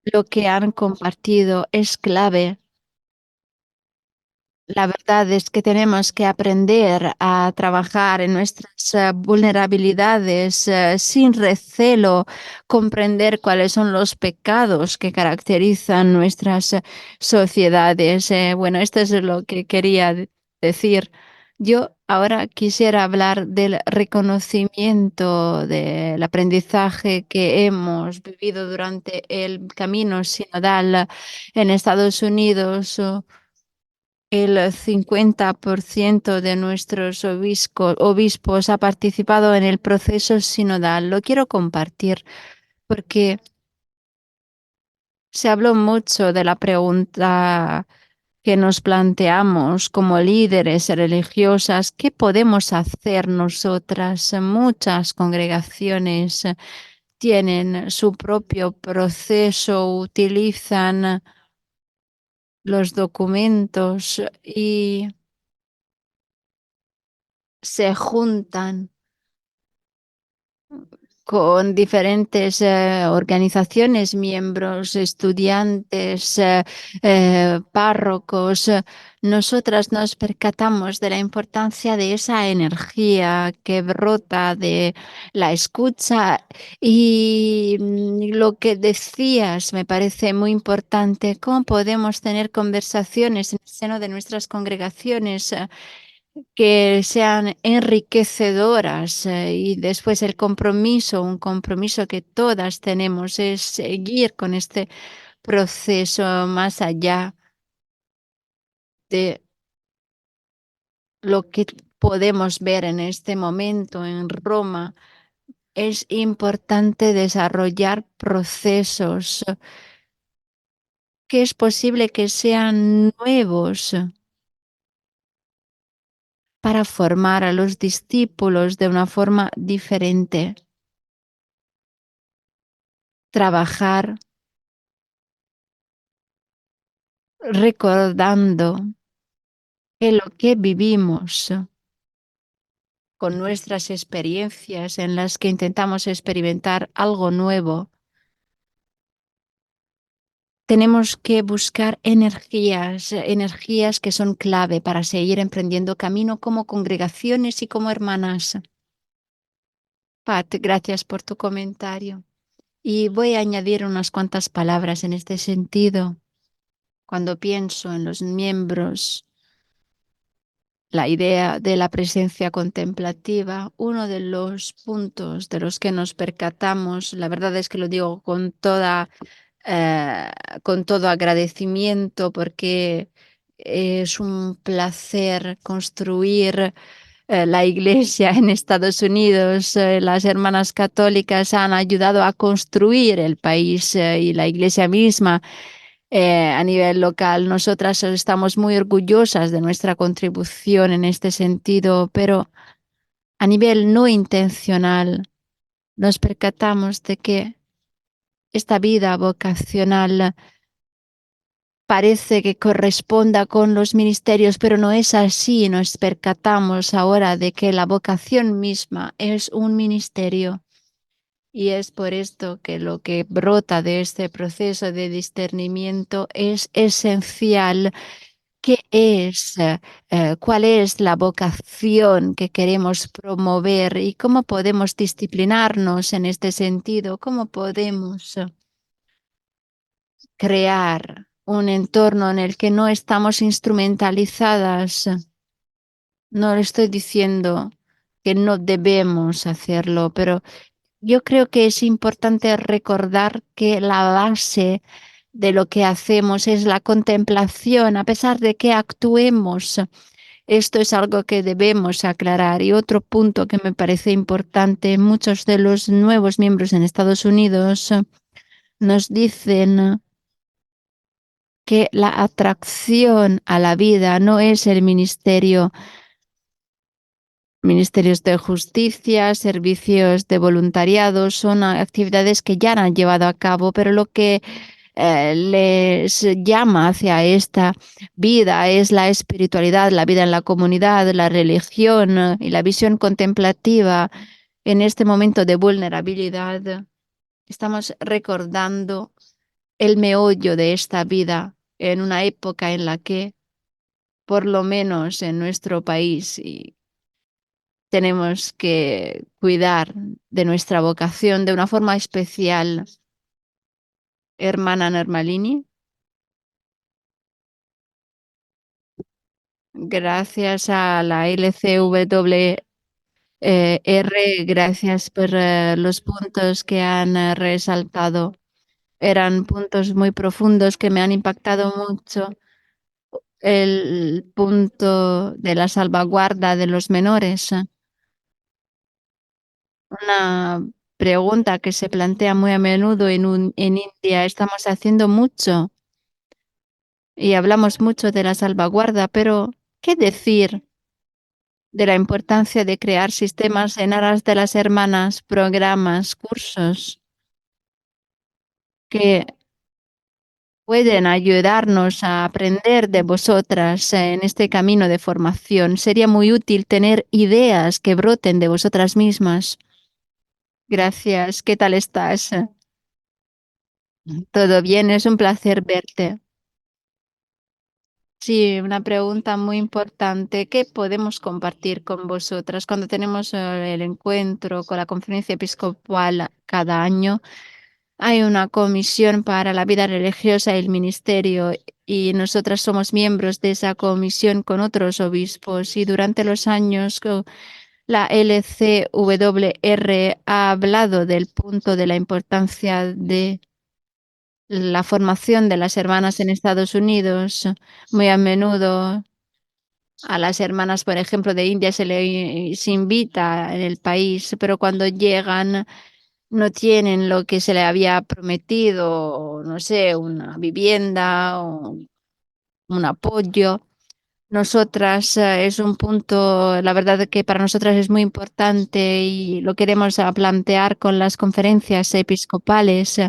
Lo que han compartido es clave. La verdad es que tenemos que aprender a trabajar en nuestras vulnerabilidades sin recelo, comprender cuáles son los pecados que caracterizan nuestras sociedades. Bueno, esto es lo que quería decir Yo ahora quisiera hablar del reconocimiento del aprendizaje que hemos vivido durante el camino sinodal en Estados Unidos. El 50% de nuestros obispos ha participado en el proceso sinodal. Lo quiero compartir porque se habló mucho de la pregunta que nos planteamos como líderes religiosas, ¿qué podemos hacer nosotras? Muchas congregaciones tienen su propio proceso, utilizan los documentos y se juntan con diferentes organizaciones, miembros, estudiantes, párrocos. Nosotras nos percatamos de la importancia de esa energía que brota de la escucha y lo que decías me parece muy importante, cómo podemos tener conversaciones en el seno de nuestras congregaciones que sean enriquecedoras y después el compromiso, un compromiso que todas tenemos es seguir con este proceso más allá de lo que podemos ver en este momento en Roma. Es importante desarrollar procesos que es posible que sean nuevos para formar a los discípulos de una forma diferente. Trabajar recordando que lo que vivimos con nuestras experiencias en las que intentamos experimentar algo nuevo, tenemos que buscar energías que son clave para seguir emprendiendo camino como congregaciones y como hermanas. Pat, gracias por tu comentario. Y voy a añadir unas cuantas palabras en este sentido. Cuando pienso en los miembros, la idea de la presencia contemplativa, uno de los puntos de los que nos percatamos, la verdad es que lo digo con todo agradecimiento porque es un placer construir la iglesia en Estados Unidos. Las hermanas católicas han ayudado a construir el país y la iglesia misma a nivel local. Nosotras estamos muy orgullosas de nuestra contribución en este sentido, pero a nivel no intencional nos percatamos de que esta vida vocacional parece que corresponda con los ministerios, pero no es así. Nos percatamos ahora de que la vocación misma es un ministerio. Y es por esto que lo que brota de este proceso de discernimiento es esencial. ¿Qué es, cuál es la vocación que queremos promover y cómo podemos disciplinarnos en este sentido? ¿Cómo podemos crear un entorno en el que no estamos instrumentalizadas? No le estoy diciendo que no debemos hacerlo, pero yo creo que es importante recordar que la base de lo que hacemos es la contemplación, a pesar de que actuemos. Esto es algo que debemos aclarar. Y otro punto que me parece importante, muchos de los nuevos miembros en Estados Unidos nos dicen que la atracción a la vida no es el ministerio, ministerios de justicia, servicios de voluntariado, son actividades que ya han llevado a cabo, pero lo que les llama hacia esta vida es la espiritualidad, la vida en la comunidad, la religión y la visión contemplativa. En este momento de vulnerabilidad, estamos recordando el meollo de esta vida en una época en la que, por lo menos en nuestro país, y tenemos que cuidar de nuestra vocación de una forma especial. Hermana Normalini. Gracias a la LCWR, gracias por los puntos que han resaltado. Eran puntos muy profundos que me han impactado mucho. El punto de la salvaguarda de los menores. Una pregunta que se plantea muy a menudo en India. Estamos haciendo mucho y hablamos mucho de la salvaguarda, pero ¿qué decir de la importancia de crear sistemas en aras de las hermanas, programas, cursos que pueden ayudarnos a aprender de vosotras en este camino de formación? Sería muy útil tener ideas que broten de vosotras mismas. Gracias. ¿Qué tal estás? ¿Todo bien? Es un placer verte. Sí, una pregunta muy importante. ¿Qué podemos compartir con vosotras cuando tenemos el encuentro con la conferencia episcopal cada año? Hay una comisión para la vida religiosa y el ministerio y nosotras somos miembros de esa comisión con otros obispos y durante los años la LCWR ha hablado del punto de la importancia de la formación de las hermanas en Estados Unidos. Muy a menudo a las hermanas, por ejemplo, de India se invita en el país, pero cuando llegan no tienen lo que se le había prometido, no sé, una vivienda o un apoyo. Nosotras es un punto, la verdad que para nosotras es muy importante y lo queremos plantear con las conferencias episcopales.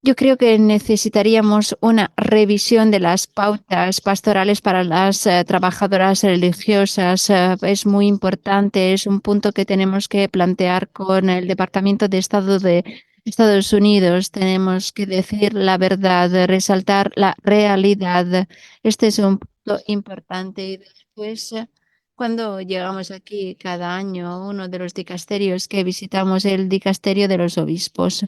Yo creo que necesitaríamos una revisión de las pautas pastorales para las trabajadoras religiosas. Es muy importante, es un punto que tenemos que plantear con el Departamento de Estado de Estados Unidos. Tenemos que decir la verdad, resaltar la realidad. Este es un punto importante. Y después, cuando llegamos aquí cada año, uno de los dicasterios que visitamos, el dicasterio de los obispos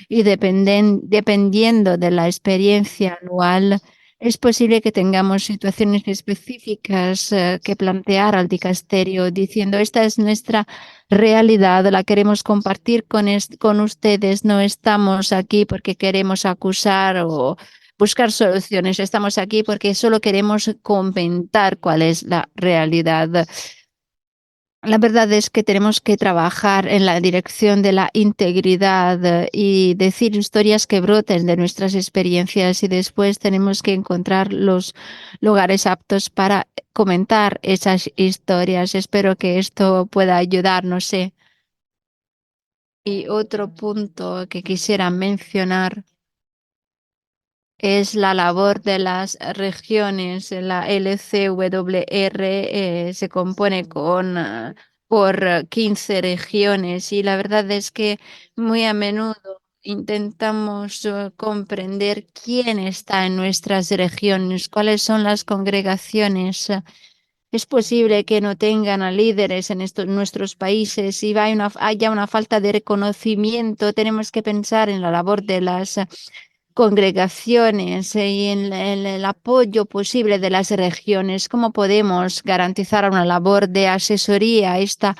y dependiendo de la experiencia anual, es posible que tengamos situaciones específicas que plantear al dicasterio diciendo esta es nuestra realidad, la queremos compartir con ustedes, no estamos aquí porque queremos acusar o buscar soluciones, estamos aquí porque solo queremos comentar cuál es la realidad. La verdad es que tenemos que trabajar en la dirección de la integridad y decir historias que broten de nuestras experiencias y después tenemos que encontrar los lugares aptos para comentar esas historias. Espero que esto pueda ayudar, no sé. Y otro punto que quisiera mencionar es la labor de las regiones. La LCWR se compone por 15 regiones y la verdad es que muy a menudo intentamos comprender quién está en nuestras regiones, cuáles son las congregaciones. Es posible que no tengan a líderes en nuestros países y haya una falta de reconocimiento. Tenemos que pensar en la labor de las congregaciones y en el apoyo posible de las regiones. ¿Cómo podemos garantizar una labor de asesoría? Esta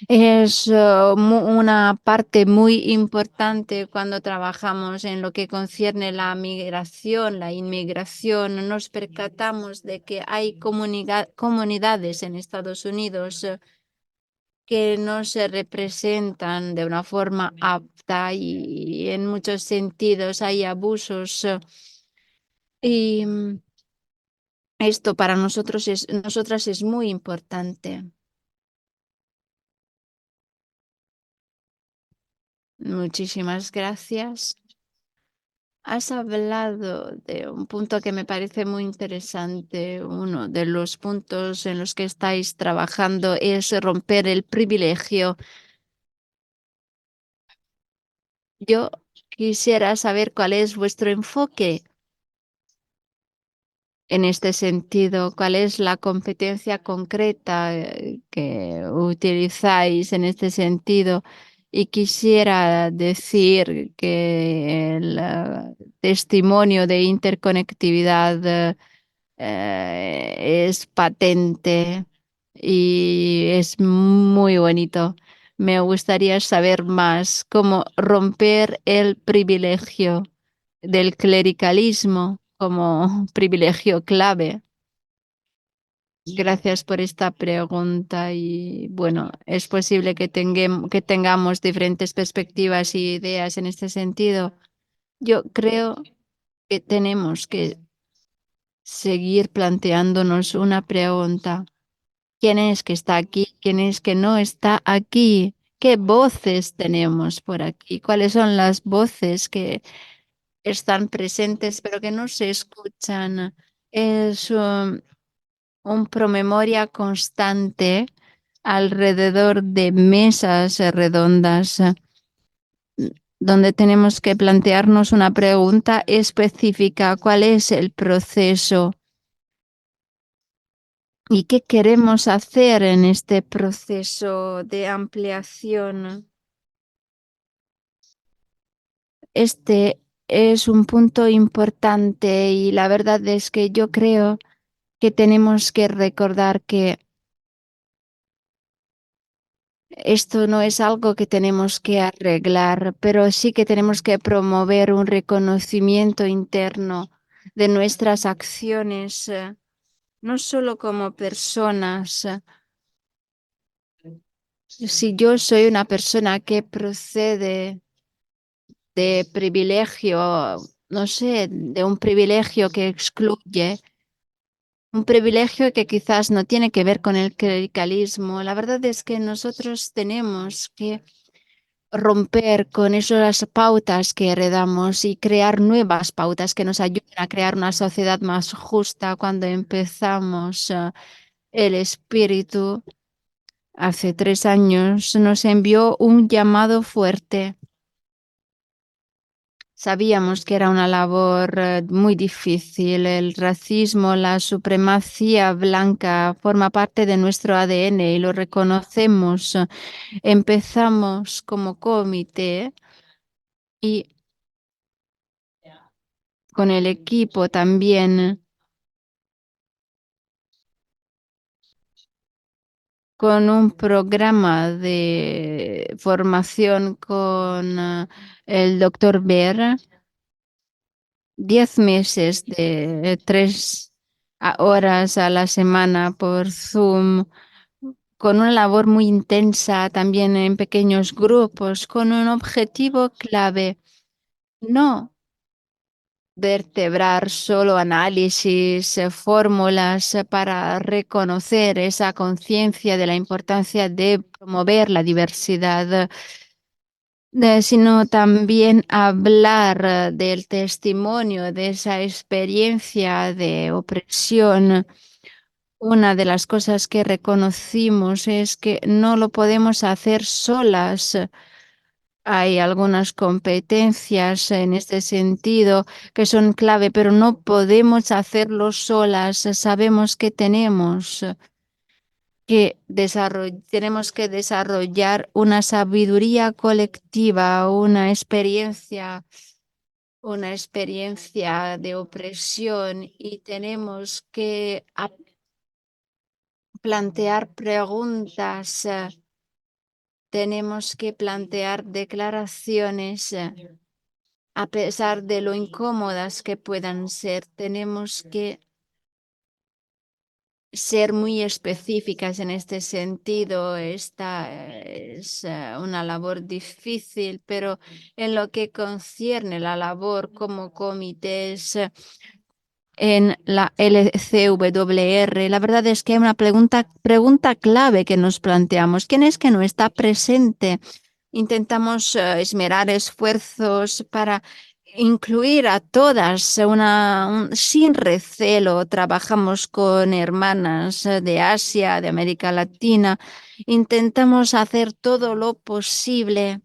es una parte muy importante cuando trabajamos en lo que concierne la migración, la inmigración. Nos percatamos de que hay comunidades en Estados Unidos que no se representan de una forma apta y en muchos sentidos hay abusos. Y esto para nosotras es muy importante. Muchísimas gracias. Has hablado de un punto que me parece muy interesante. Uno de los puntos en los que estáis trabajando es romper el privilegio. Yo quisiera saber cuál es vuestro enfoque en este sentido, cuál es la competencia concreta que utilizáis en este sentido. Y quisiera decir que el testimonio de interconectividad es patente y es muy bonito. Me gustaría saber más cómo romper el privilegio del clericalismo como privilegio clave. Gracias por esta pregunta y bueno, es posible que que tengamos diferentes perspectivas y ideas en este sentido. Yo creo que tenemos que seguir planteándonos una pregunta. ¿Quién es que está aquí? ¿Quién es que no está aquí? ¿Qué voces tenemos por aquí? ¿Cuáles son las voces que están presentes pero que no se escuchan? Es un promemoria constante alrededor de mesas redondas donde tenemos que plantearnos una pregunta específica. ¿Cuál es el proceso? ¿Y qué queremos hacer en este proceso de ampliación? Este es un punto importante y la verdad es que yo creo que tenemos que recordar que esto no es algo que tenemos que arreglar, pero sí que tenemos que promover un reconocimiento interno de nuestras acciones, no solo como personas. Si yo soy una persona que procede de privilegio, no sé, de un privilegio que excluye, un privilegio que quizás no tiene que ver con el clericalismo. La verdad es que nosotros tenemos que romper con esas pautas que heredamos y crear nuevas pautas que nos ayuden a crear una sociedad más justa. Cuando empezamos el espíritu hace 3 años, nos envió un llamado fuerte. Sabíamos que era una labor muy difícil. El racismo, la supremacía blanca forma parte de nuestro ADN y lo reconocemos. Empezamos como comité y con el equipo también, con un programa de formación con el doctor Beer, 10 meses de 3 horas a la semana por Zoom, con una labor muy intensa también en pequeños grupos, con un objetivo clave, no vertebrar solo análisis, fórmulas para reconocer esa conciencia de la importancia de promover la diversidad, sino también hablar del testimonio de esa experiencia de opresión. Una de las cosas que reconocimos es que no lo podemos hacer solas. Hay algunas competencias en este sentido que son clave, pero no podemos hacerlo solas. Sabemos que tenemos que desarrollar una sabiduría colectiva, una experiencia de opresión y tenemos que plantear preguntas, tenemos que plantear declaraciones. A pesar de lo incómodas que puedan ser, tenemos que ser muy específicas en este sentido. Esta es una labor difícil, pero en lo que concierne la labor como comités en la LCWR, la verdad es que hay una pregunta clave que nos planteamos. ¿Quién es que no está presente? Intentamos esmerar esfuerzos para incluir a todas sin recelo. Trabajamos con hermanas de Asia, de América Latina. Intentamos hacer todo lo posible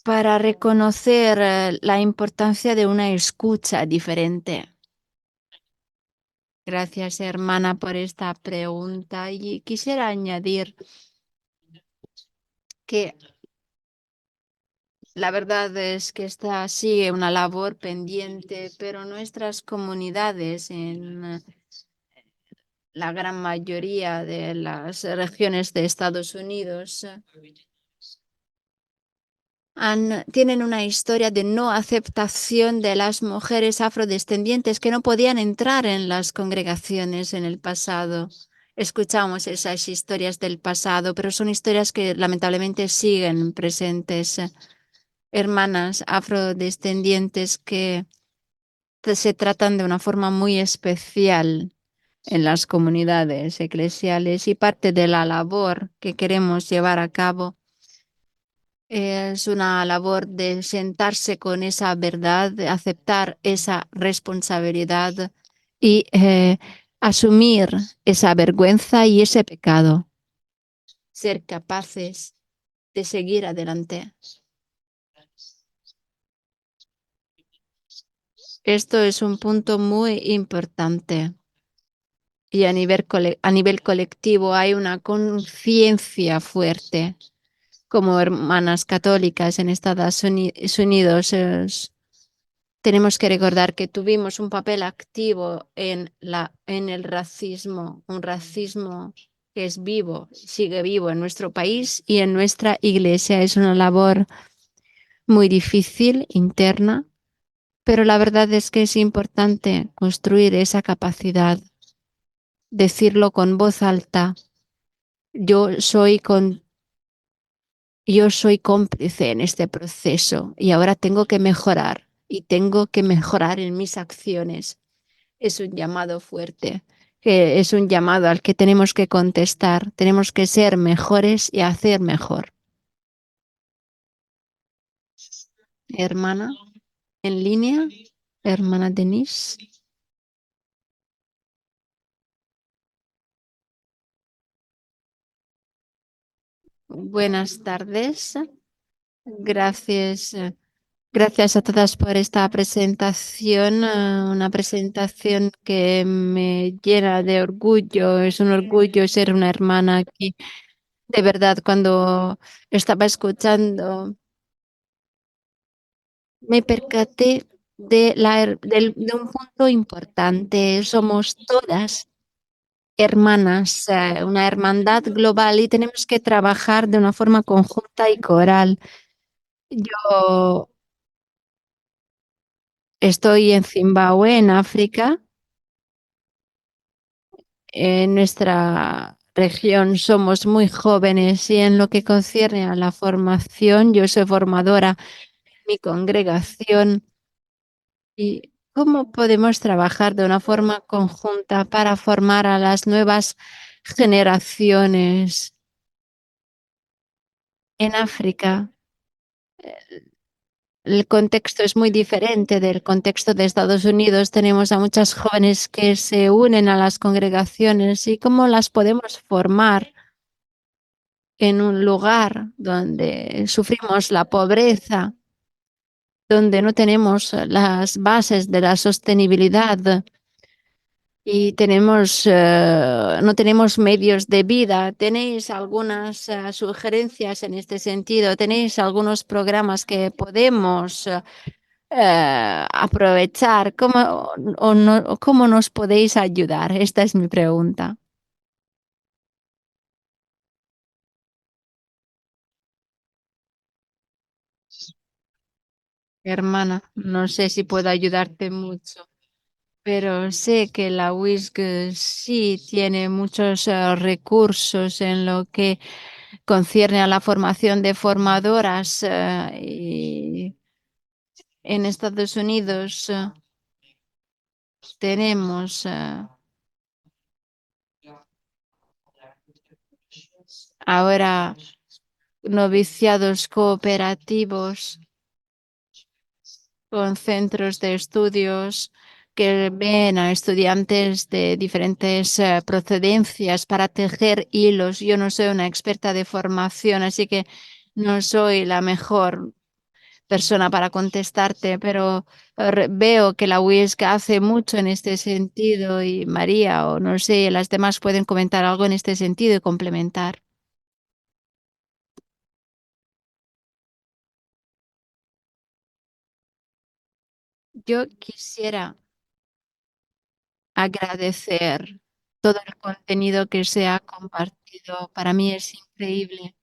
para reconocer la importancia de una escucha diferente. Gracias, hermana, por esta pregunta. Y quisiera añadir que La verdad es que esta sigue una labor pendiente, pero nuestras comunidades en la gran mayoría de las regiones de Estados Unidos tienen una historia de no aceptación de las mujeres afrodescendientes que no podían entrar en las congregaciones en el pasado. Escuchamos esas historias del pasado, pero son historias que lamentablemente siguen presentes. Hermanas afrodescendientes que se tratan de una forma muy especial en las comunidades eclesiales y parte de la labor que queremos llevar a cabo es una labor de sentarse con esa verdad, de aceptar esa responsabilidad y asumir esa vergüenza y ese pecado, ser capaces de seguir adelante. Esto es un punto muy importante y a nivel colectivo hay una conciencia fuerte. Como hermanas católicas en Estados Unidos, tenemos que recordar que tuvimos un papel activo en el racismo, un racismo que es vivo, sigue vivo en nuestro país y en nuestra iglesia. Es una labor muy difícil, interna, pero la verdad es que es importante construir esa capacidad, decirlo con voz alta. Yo soy Yo soy cómplice en este proceso y ahora tengo que mejorar y tengo que mejorar en mis acciones. Es un llamado fuerte, que es un llamado al que tenemos que contestar. Tenemos que ser mejores y hacer mejor. Hermana, en línea, hermana Denise. Buenas tardes. Gracias. Gracias a todas por esta presentación, una presentación que me llena de orgullo. Es un orgullo ser una hermana aquí. De verdad, cuando estaba escuchando, me percaté de un punto importante. Somos todas hermanas, una hermandad global y tenemos que trabajar de una forma conjunta y coral. Yo estoy en Zimbabue, en África. En nuestra región somos muy jóvenes y en lo que concierne a la formación, yo soy formadora en mi congregación y cómo podemos trabajar de una forma conjunta para formar a las nuevas generaciones en África. El contexto es muy diferente del contexto de Estados Unidos. Tenemos a muchas jóvenes que se unen a las congregaciones y cómo las podemos formar en un lugar donde sufrimos la pobreza, donde no tenemos las bases de la sostenibilidad y no tenemos medios de vida. ¿Tenéis algunas sugerencias en este sentido? ¿Tenéis algunos programas que podemos aprovechar? ¿Cómo nos podéis ayudar? Esta es mi pregunta. Hermana, no sé si puedo ayudarte mucho, pero sé que la WISC sí tiene muchos recursos en lo que concierne a la formación de formadoras y en Estados Unidos tenemos ahora noviciados cooperativos con centros de estudios que ven a estudiantes de diferentes procedencias para tejer hilos. Yo no soy una experta de formación, así que no soy la mejor persona para contestarte, pero veo que la UISC hace mucho en este sentido y María o no sé, las demás pueden comentar algo en este sentido y complementar. Yo quisiera agradecer todo el contenido que se ha compartido. Para mí es increíble.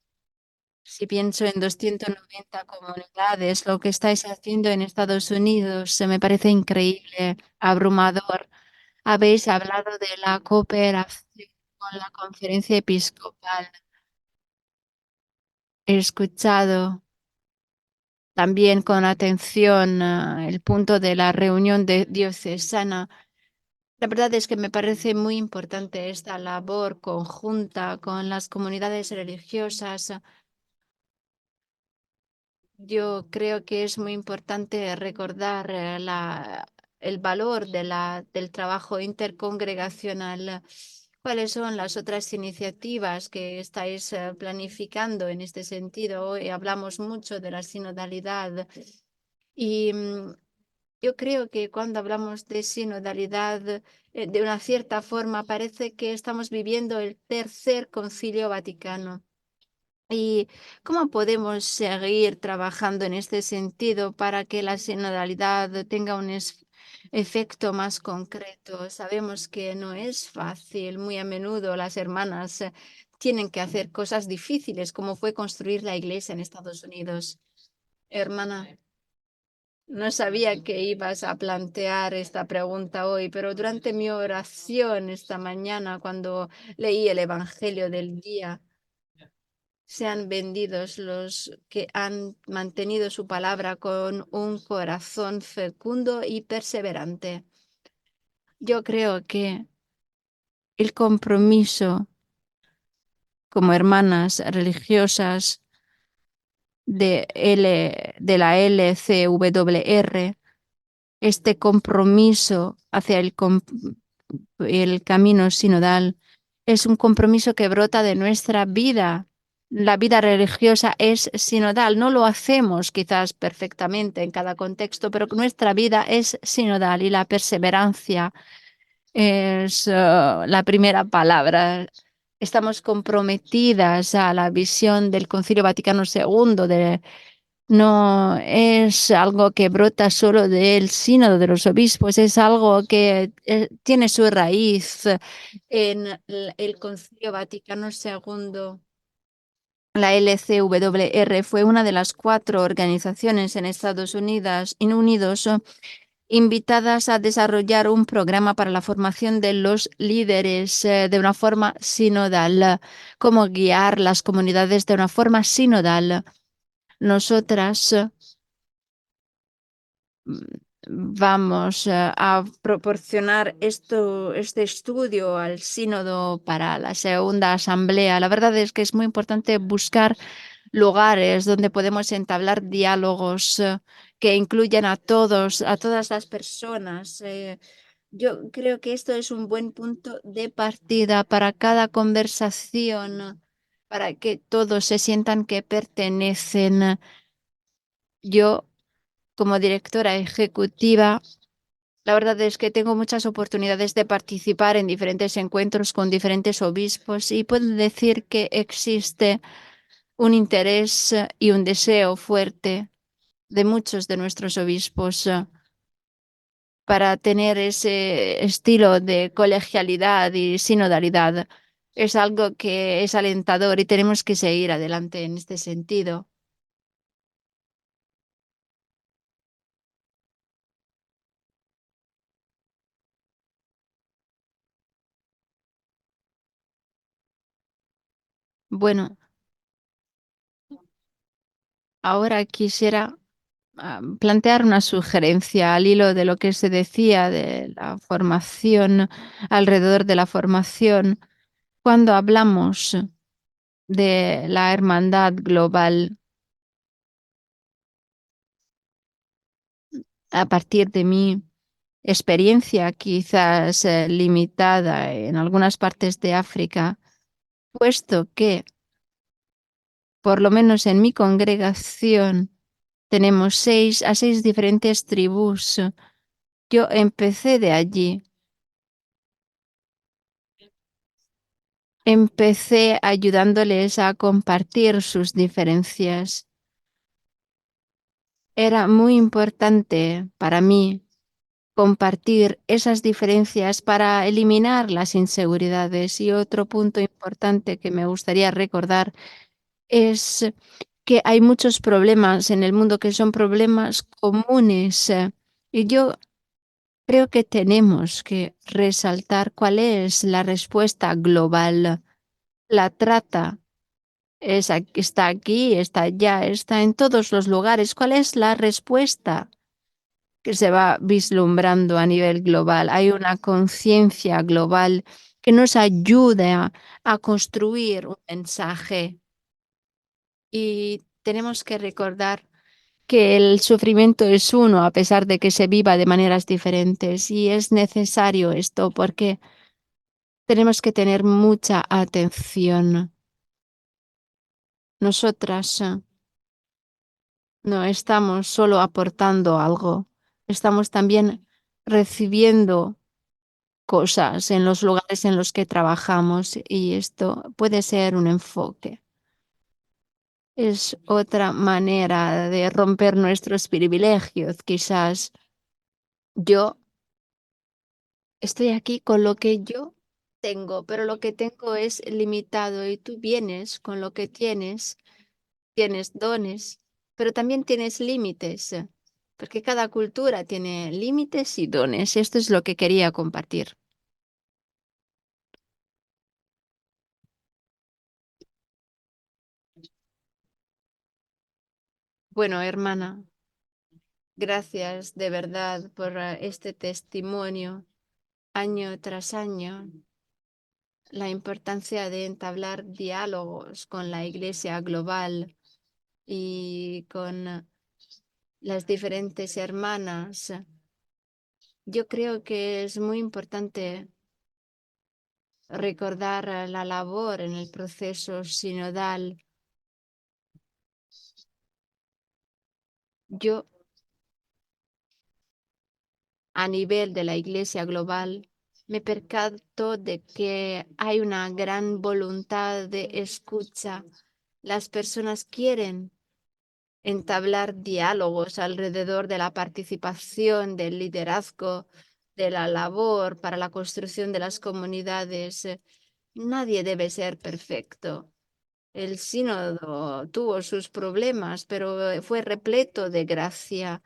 Si pienso en 290 comunidades, lo que estáis haciendo en Estados Unidos se me parece increíble, abrumador. Habéis hablado de la cooperación con la conferencia episcopal. He escuchado también con atención el punto de la reunión de diocesana. La verdad es que me parece muy importante esta labor conjunta con las comunidades religiosas. Yo creo que es muy importante recordar el valor del trabajo intercongregacional. ¿Cuáles son las otras iniciativas que estáis planificando en este sentido? Hoy hablamos mucho de la sinodalidad y yo creo que cuando hablamos de sinodalidad, de una cierta forma, parece que estamos viviendo el tercer concilio vaticano. ¿Y cómo podemos seguir trabajando en este sentido para que la sinodalidad tenga un efecto más concreto? Sabemos que no es fácil. Muy a menudo las hermanas tienen que hacer cosas difíciles, como fue construir la iglesia en Estados Unidos. Hermana, no sabía que ibas a plantear esta pregunta hoy, pero durante mi oración esta mañana, cuando leí el Evangelio del día, sean benditos los que han mantenido su palabra con un corazón fecundo y perseverante. Yo creo que el compromiso como hermanas religiosas de la LCWR, este compromiso hacia el camino sinodal, es un compromiso que brota de nuestra vida. La vida religiosa es sinodal. No lo hacemos quizás perfectamente en cada contexto, pero nuestra vida es sinodal y la perseverancia es la primera palabra. Estamos comprometidas a la visión del Concilio Vaticano II. No es algo que brota solo del sínodo de los obispos, es algo que tiene su raíz en el Concilio Vaticano II. La LCWR fue una de las 4 organizaciones en Estados Unidos invitadas a desarrollar un programa para la formación de los líderes de una forma sinodal, cómo guiar las comunidades de una forma sinodal. Nosotras vamos a proporcionar este estudio al sínodo para la segunda asamblea. La verdad es que es muy importante buscar lugares donde podemos entablar diálogos que incluyan a todos, a todas las personas. Yo creo que esto es un buen punto de partida para cada conversación, para que todos se sientan que pertenecen. Yo, como directora ejecutiva, la verdad es que tengo muchas oportunidades de participar en diferentes encuentros con diferentes obispos y puedo decir que existe un interés y un deseo fuerte de muchos de nuestros obispos para tener ese estilo de colegialidad y sinodalidad. Es algo que es alentador y tenemos que seguir adelante en este sentido. Bueno, ahora quisiera plantear una sugerencia al hilo de lo que se decía de la formación, alrededor de la formación. Cuando hablamos de la hermandad global, a partir de mi experiencia quizás limitada en algunas partes de África, puesto que, por lo menos en mi congregación, tenemos 6 diferentes tribus. Yo empecé de allí. Empecé ayudándoles a compartir sus diferencias. Era muy importante para mí compartir esas diferencias para eliminar las inseguridades. Y otro punto importante que me gustaría recordar es que hay muchos problemas en el mundo que son problemas comunes. Y yo creo que tenemos que resaltar cuál es la respuesta global. La trata está aquí, está allá, está en todos los lugares. ¿Cuál es la respuesta que se va vislumbrando a nivel global? Hay una conciencia global que nos ayuda a construir un mensaje y tenemos que recordar que el sufrimiento es uno a pesar de que se viva de maneras diferentes y es necesario esto porque tenemos que tener mucha atención. Nosotras no estamos solo aportando algo, estamos también recibiendo cosas en los lugares en los que trabajamos y esto puede ser un enfoque. Es otra manera de romper nuestros privilegios. Quizás yo estoy aquí con lo que yo tengo, pero lo que tengo es limitado y tú vienes con lo que tienes, tienes dones, pero también tienes límites, porque cada cultura tiene límites y dones. Esto es lo que quería compartir. Bueno, hermana, gracias de verdad por este testimonio año tras año, la importancia de entablar diálogos con la Iglesia global y con las diferentes hermanas. Yo creo que es muy importante recordar la labor en el proceso sinodal. Yo, a nivel de la Iglesia global, me percato de que hay una gran voluntad de escucha. Las personas quieren entablar diálogos alrededor de la participación, del liderazgo, de la labor para la construcción de las comunidades. Nadie debe ser perfecto. El sínodo tuvo sus problemas, pero fue repleto de gracia.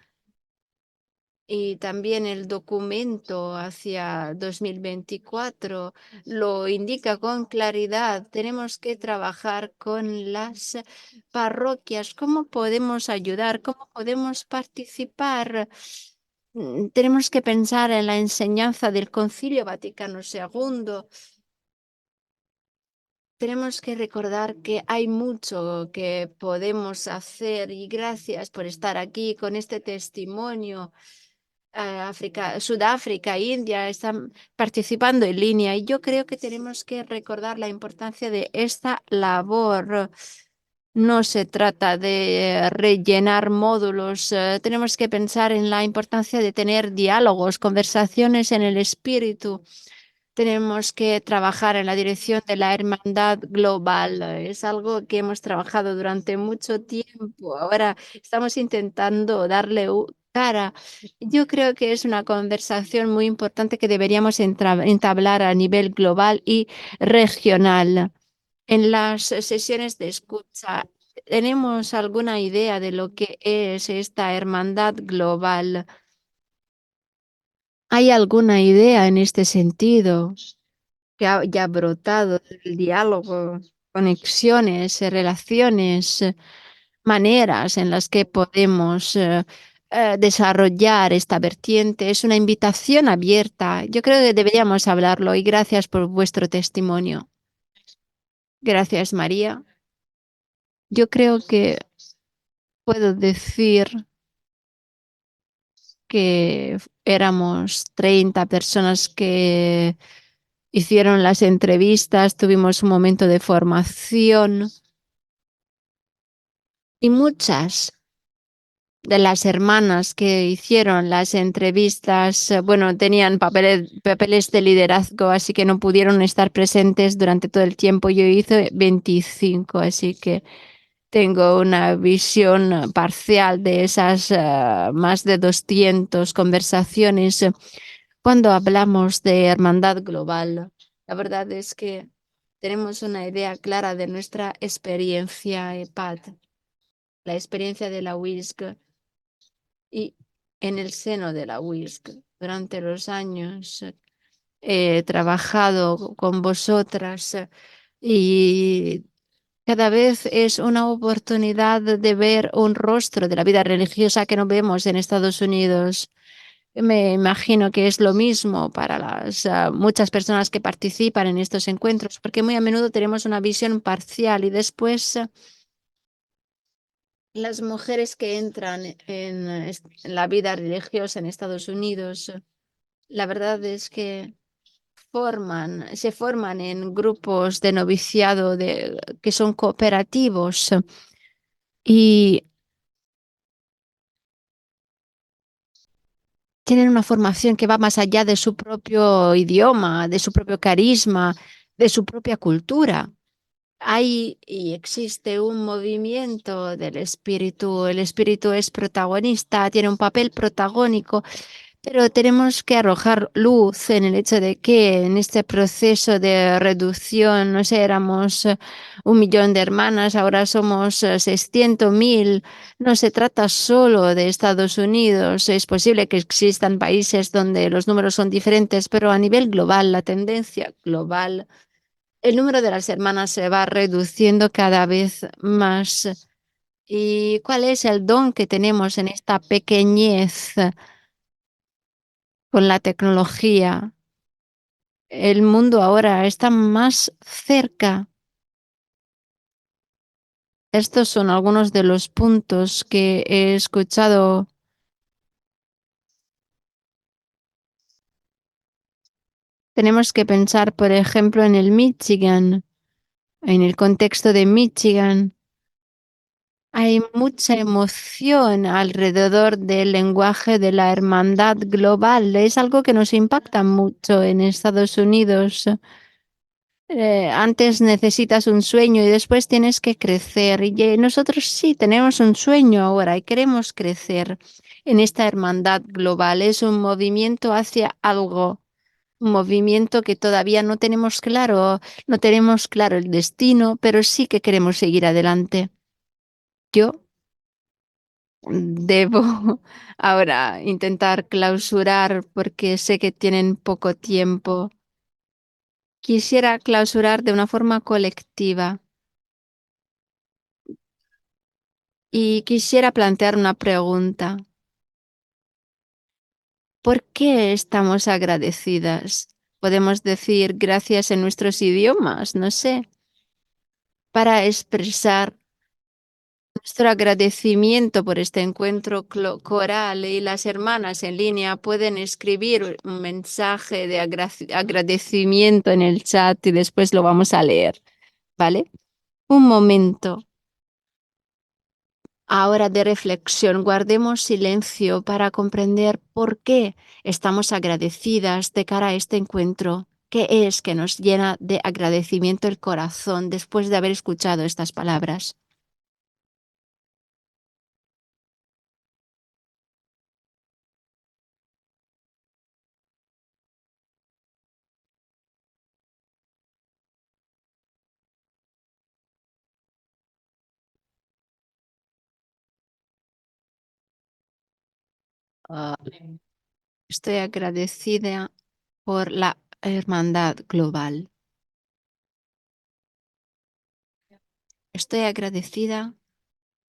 Y también el documento hacia 2024 lo indica con claridad. Tenemos que trabajar con las parroquias. ¿Cómo podemos ayudar? ¿Cómo podemos participar? Tenemos que pensar en la enseñanza del Concilio Vaticano II. Tenemos que recordar que hay mucho que podemos hacer y gracias por estar aquí con este testimonio. Sudáfrica, India están participando en línea y yo creo que tenemos que recordar la importancia de esta labor. No se trata de rellenar módulos, tenemos que pensar en la importancia de tener diálogos, conversaciones en el espíritu. Tenemos que trabajar en la dirección de la hermandad global. Es algo que hemos trabajado durante mucho tiempo. Ahora estamos intentando darle cara. Yo creo que es una conversación muy importante que deberíamos entablar a nivel global y regional. En las sesiones de escucha, ¿tenemos alguna idea de lo que es esta hermandad global? ¿Hay alguna idea en este sentido que haya brotado el diálogo, conexiones, relaciones, maneras en las que podemos desarrollar esta vertiente? Es una invitación abierta. Yo creo que deberíamos hablarlo y gracias por vuestro testimonio. Gracias, María. Yo creo que puedo decir que éramos 30 personas que hicieron las entrevistas, tuvimos un momento de formación y muchas de las hermanas que hicieron las entrevistas, bueno, tenían papeles de liderazgo, así que no pudieron estar presentes durante todo el tiempo. Yo hice 25, así que tengo una visión parcial de esas más de 200 conversaciones. Cuando hablamos de hermandad global, la verdad es que tenemos una idea clara de nuestra experiencia, Pat, la experiencia de la WISC y en el seno de la WISC. Durante los años he trabajado con vosotras y cada vez es una oportunidad de ver un rostro de la vida religiosa que no vemos en Estados Unidos. Me imagino que es lo mismo para las muchas personas que participan en estos encuentros, porque muy a menudo tenemos una visión parcial y después las mujeres que entran en la vida religiosa en Estados Unidos, la verdad es que se forman en grupos de noviciado que son cooperativos y tienen una formación que va más allá de su propio idioma, de su propio carisma, de su propia cultura. Hay y existe un movimiento del espíritu. El espíritu es protagonista, tiene un papel protagónico, pero tenemos que arrojar luz en el hecho de que en este proceso de reducción, no sé, éramos 1 millón de hermanas, ahora somos 600.000. No se trata solo de Estados Unidos. Es posible que existan países donde los números son diferentes, pero a nivel global, la tendencia global, el número de las hermanas se va reduciendo cada vez más. ¿Y cuál es el don que tenemos en esta pequeñez con la tecnología? El mundo ahora está más cerca. Estos son algunos de los puntos que he escuchado. Tenemos que pensar, por ejemplo, en el Michigan, en el contexto de Michigan. Hay mucha emoción alrededor del lenguaje de la hermandad global. Es algo que nos impacta mucho en Estados Unidos. Antes necesitas un sueño y después tienes que crecer. Y nosotros sí tenemos un sueño ahora y queremos crecer en esta hermandad global. Es un movimiento hacia algo, un movimiento que todavía no tenemos claro el destino, pero sí que queremos seguir adelante. Yo debo ahora intentar clausurar porque sé que tienen poco tiempo. Quisiera clausurar de una forma colectiva y quisiera plantear una pregunta. ¿Por qué estamos agradecidas? Podemos decir gracias en nuestros idiomas, no sé, para expresar nuestro agradecimiento por este encuentro coral, y las hermanas en línea pueden escribir un mensaje de agradecimiento en el chat y después lo vamos a leer, ¿vale? Un momento ahora de reflexión. Guardemos silencio para comprender por qué estamos agradecidas de cara a este encuentro. ¿Qué es que nos llena de agradecimiento el corazón después de haber escuchado estas palabras? Ah, Estoy agradecida por la hermandad global. Estoy agradecida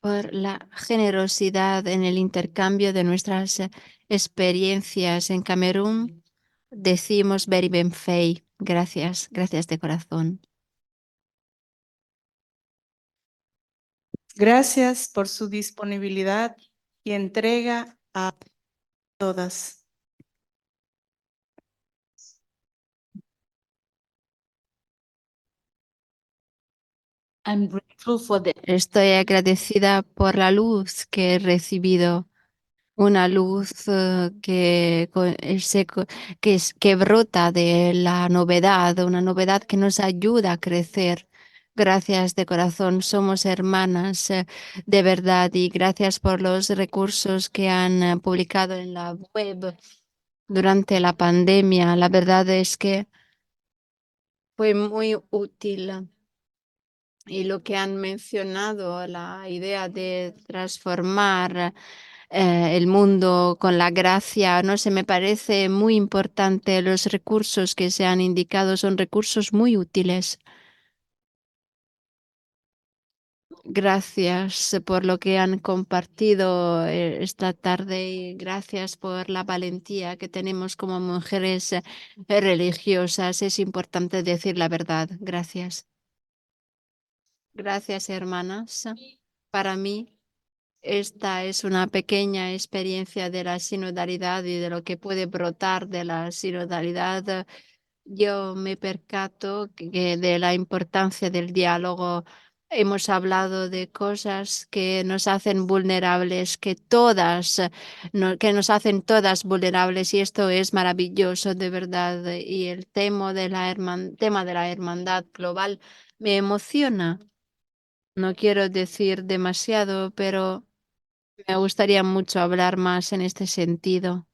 por la generosidad en el intercambio de nuestras experiencias en Camerún. Decimos Beri Ben Fei. Gracias, gracias de corazón. Gracias por su disponibilidad y entrega a todas. Estoy agradecida por la luz que he recibido, una luz que brota de la novedad, una novedad que nos ayuda a crecer. Gracias de corazón, somos hermanas de verdad y gracias por los recursos que han publicado en la web durante la pandemia. La verdad es que fue muy útil. Y lo que han mencionado, la idea de transformar el mundo con la gracia, no sé, me parece muy importante. Los recursos que se han indicado son recursos muy útiles. Gracias por lo que han compartido esta tarde y gracias por la valentía que tenemos como mujeres religiosas. Es importante decir la verdad. Gracias. Gracias, hermanas. Para mí, esta es una pequeña experiencia de la sinodalidad y de lo que puede brotar de la sinodalidad. Yo me percato que de la importancia del diálogo. Hemos hablado de cosas que nos hacen vulnerables, que nos hacen todas vulnerables y esto es maravilloso de verdad. Y el tema de la hermandad global me emociona. No quiero decir demasiado, pero me gustaría mucho hablar más en este sentido.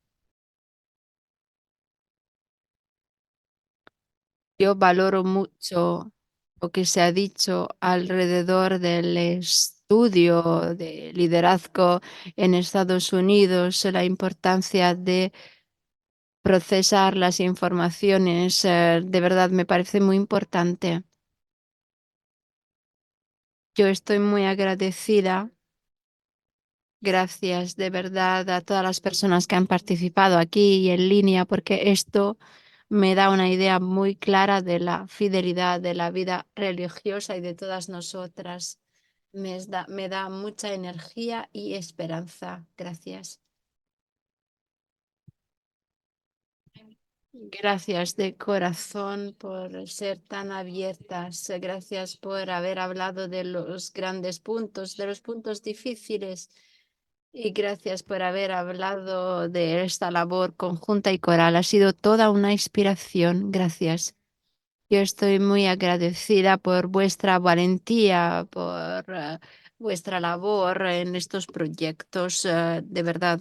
Yo valoro mucho lo que se ha dicho alrededor del estudio de liderazgo en Estados Unidos, la importancia de procesar las informaciones. De verdad, me parece muy importante. Yo estoy muy agradecida. Gracias de verdad a todas las personas que han participado aquí y en línea, porque esto me da una idea muy clara de la fidelidad de la vida religiosa y de todas nosotras. Me da mucha energía y esperanza. Gracias. Gracias de corazón por ser tan abiertas. Gracias por haber hablado de los grandes puntos, de los puntos difíciles. Y gracias por haber hablado de esta labor conjunta y coral. Ha sido toda una inspiración. Gracias. Yo estoy muy agradecida por vuestra valentía, por vuestra labor en estos proyectos, de verdad.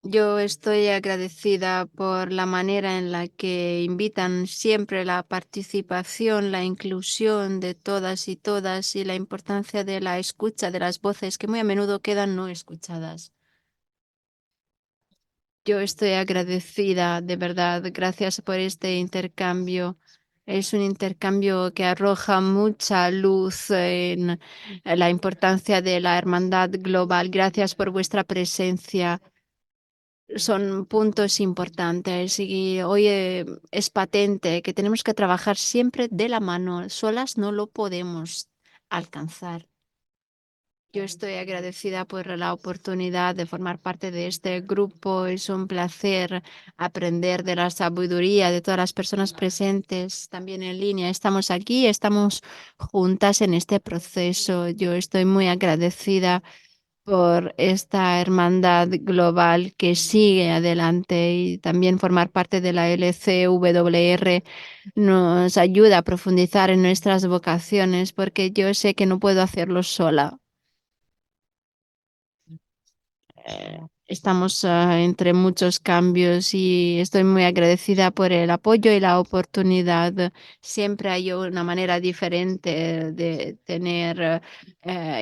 Yo estoy agradecida por la manera en la que invitan siempre la participación, la inclusión de todas y la importancia de la escucha de las voces que muy a menudo quedan no escuchadas. Yo estoy agradecida, de verdad. Gracias por este intercambio. Es un intercambio que arroja mucha luz en la importancia de la hermandad global. Gracias por vuestra presencia. Son puntos importantes y hoy es patente que tenemos que trabajar siempre de la mano. Solas no lo podemos alcanzar. Yo estoy agradecida por la oportunidad de formar parte de este grupo. Es un placer aprender de la sabiduría de todas las personas presentes, también en línea. Estamos aquí, estamos juntas en este proceso. Yo estoy muy agradecida por esta hermandad global que sigue adelante y también formar parte de la LCWR nos ayuda a profundizar en nuestras vocaciones porque yo sé que no puedo hacerlo sola. Estamos entre muchos cambios y estoy muy agradecida por el apoyo y la oportunidad. Siempre hay una manera diferente de tener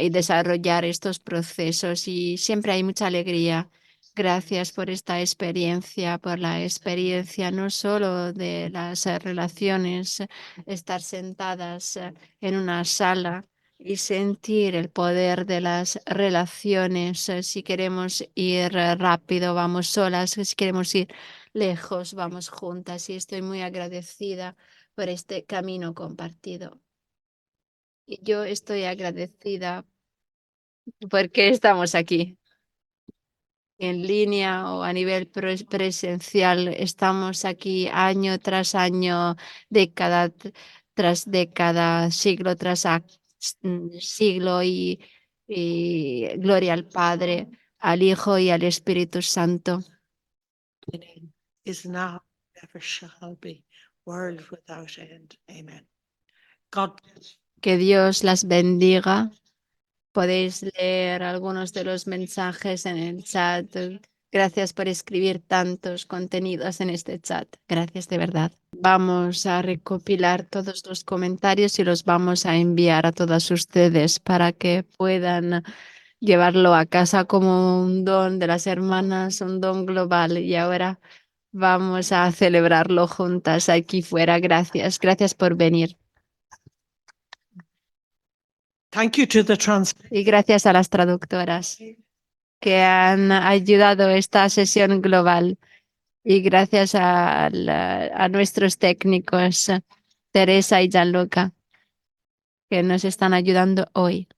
y desarrollar estos procesos y siempre hay mucha alegría. Gracias por esta experiencia, por la experiencia no solo de las relaciones, estar sentadas en una sala y sentir el poder de las relaciones. Si queremos ir rápido, vamos solas. Si queremos ir lejos, vamos juntas. Y estoy muy agradecida por este camino compartido. Y yo estoy agradecida porque estamos aquí en línea o a nivel presencial. Estamos aquí año tras año, década tras década, siglo tras siglo y gloria al Padre, al Hijo y al Espíritu Santo. Is now, ever shall be, world without end. Amen. God bless. Que Dios las bendiga. Podéis leer algunos de los mensajes en el chat. Gracias por escribir tantos contenidos en este chat. Gracias de verdad. Vamos a recopilar todos los comentarios y los vamos a enviar a todas ustedes para que puedan llevarlo a casa como un don de las hermanas, un don global. Y ahora vamos a celebrarlo juntas aquí fuera. Gracias. Gracias por venir. Thank you to the Y gracias a las traductoras que han ayudado esta sesión global. Y gracias a nuestros técnicos, Teresa y Gianluca, que nos están ayudando hoy.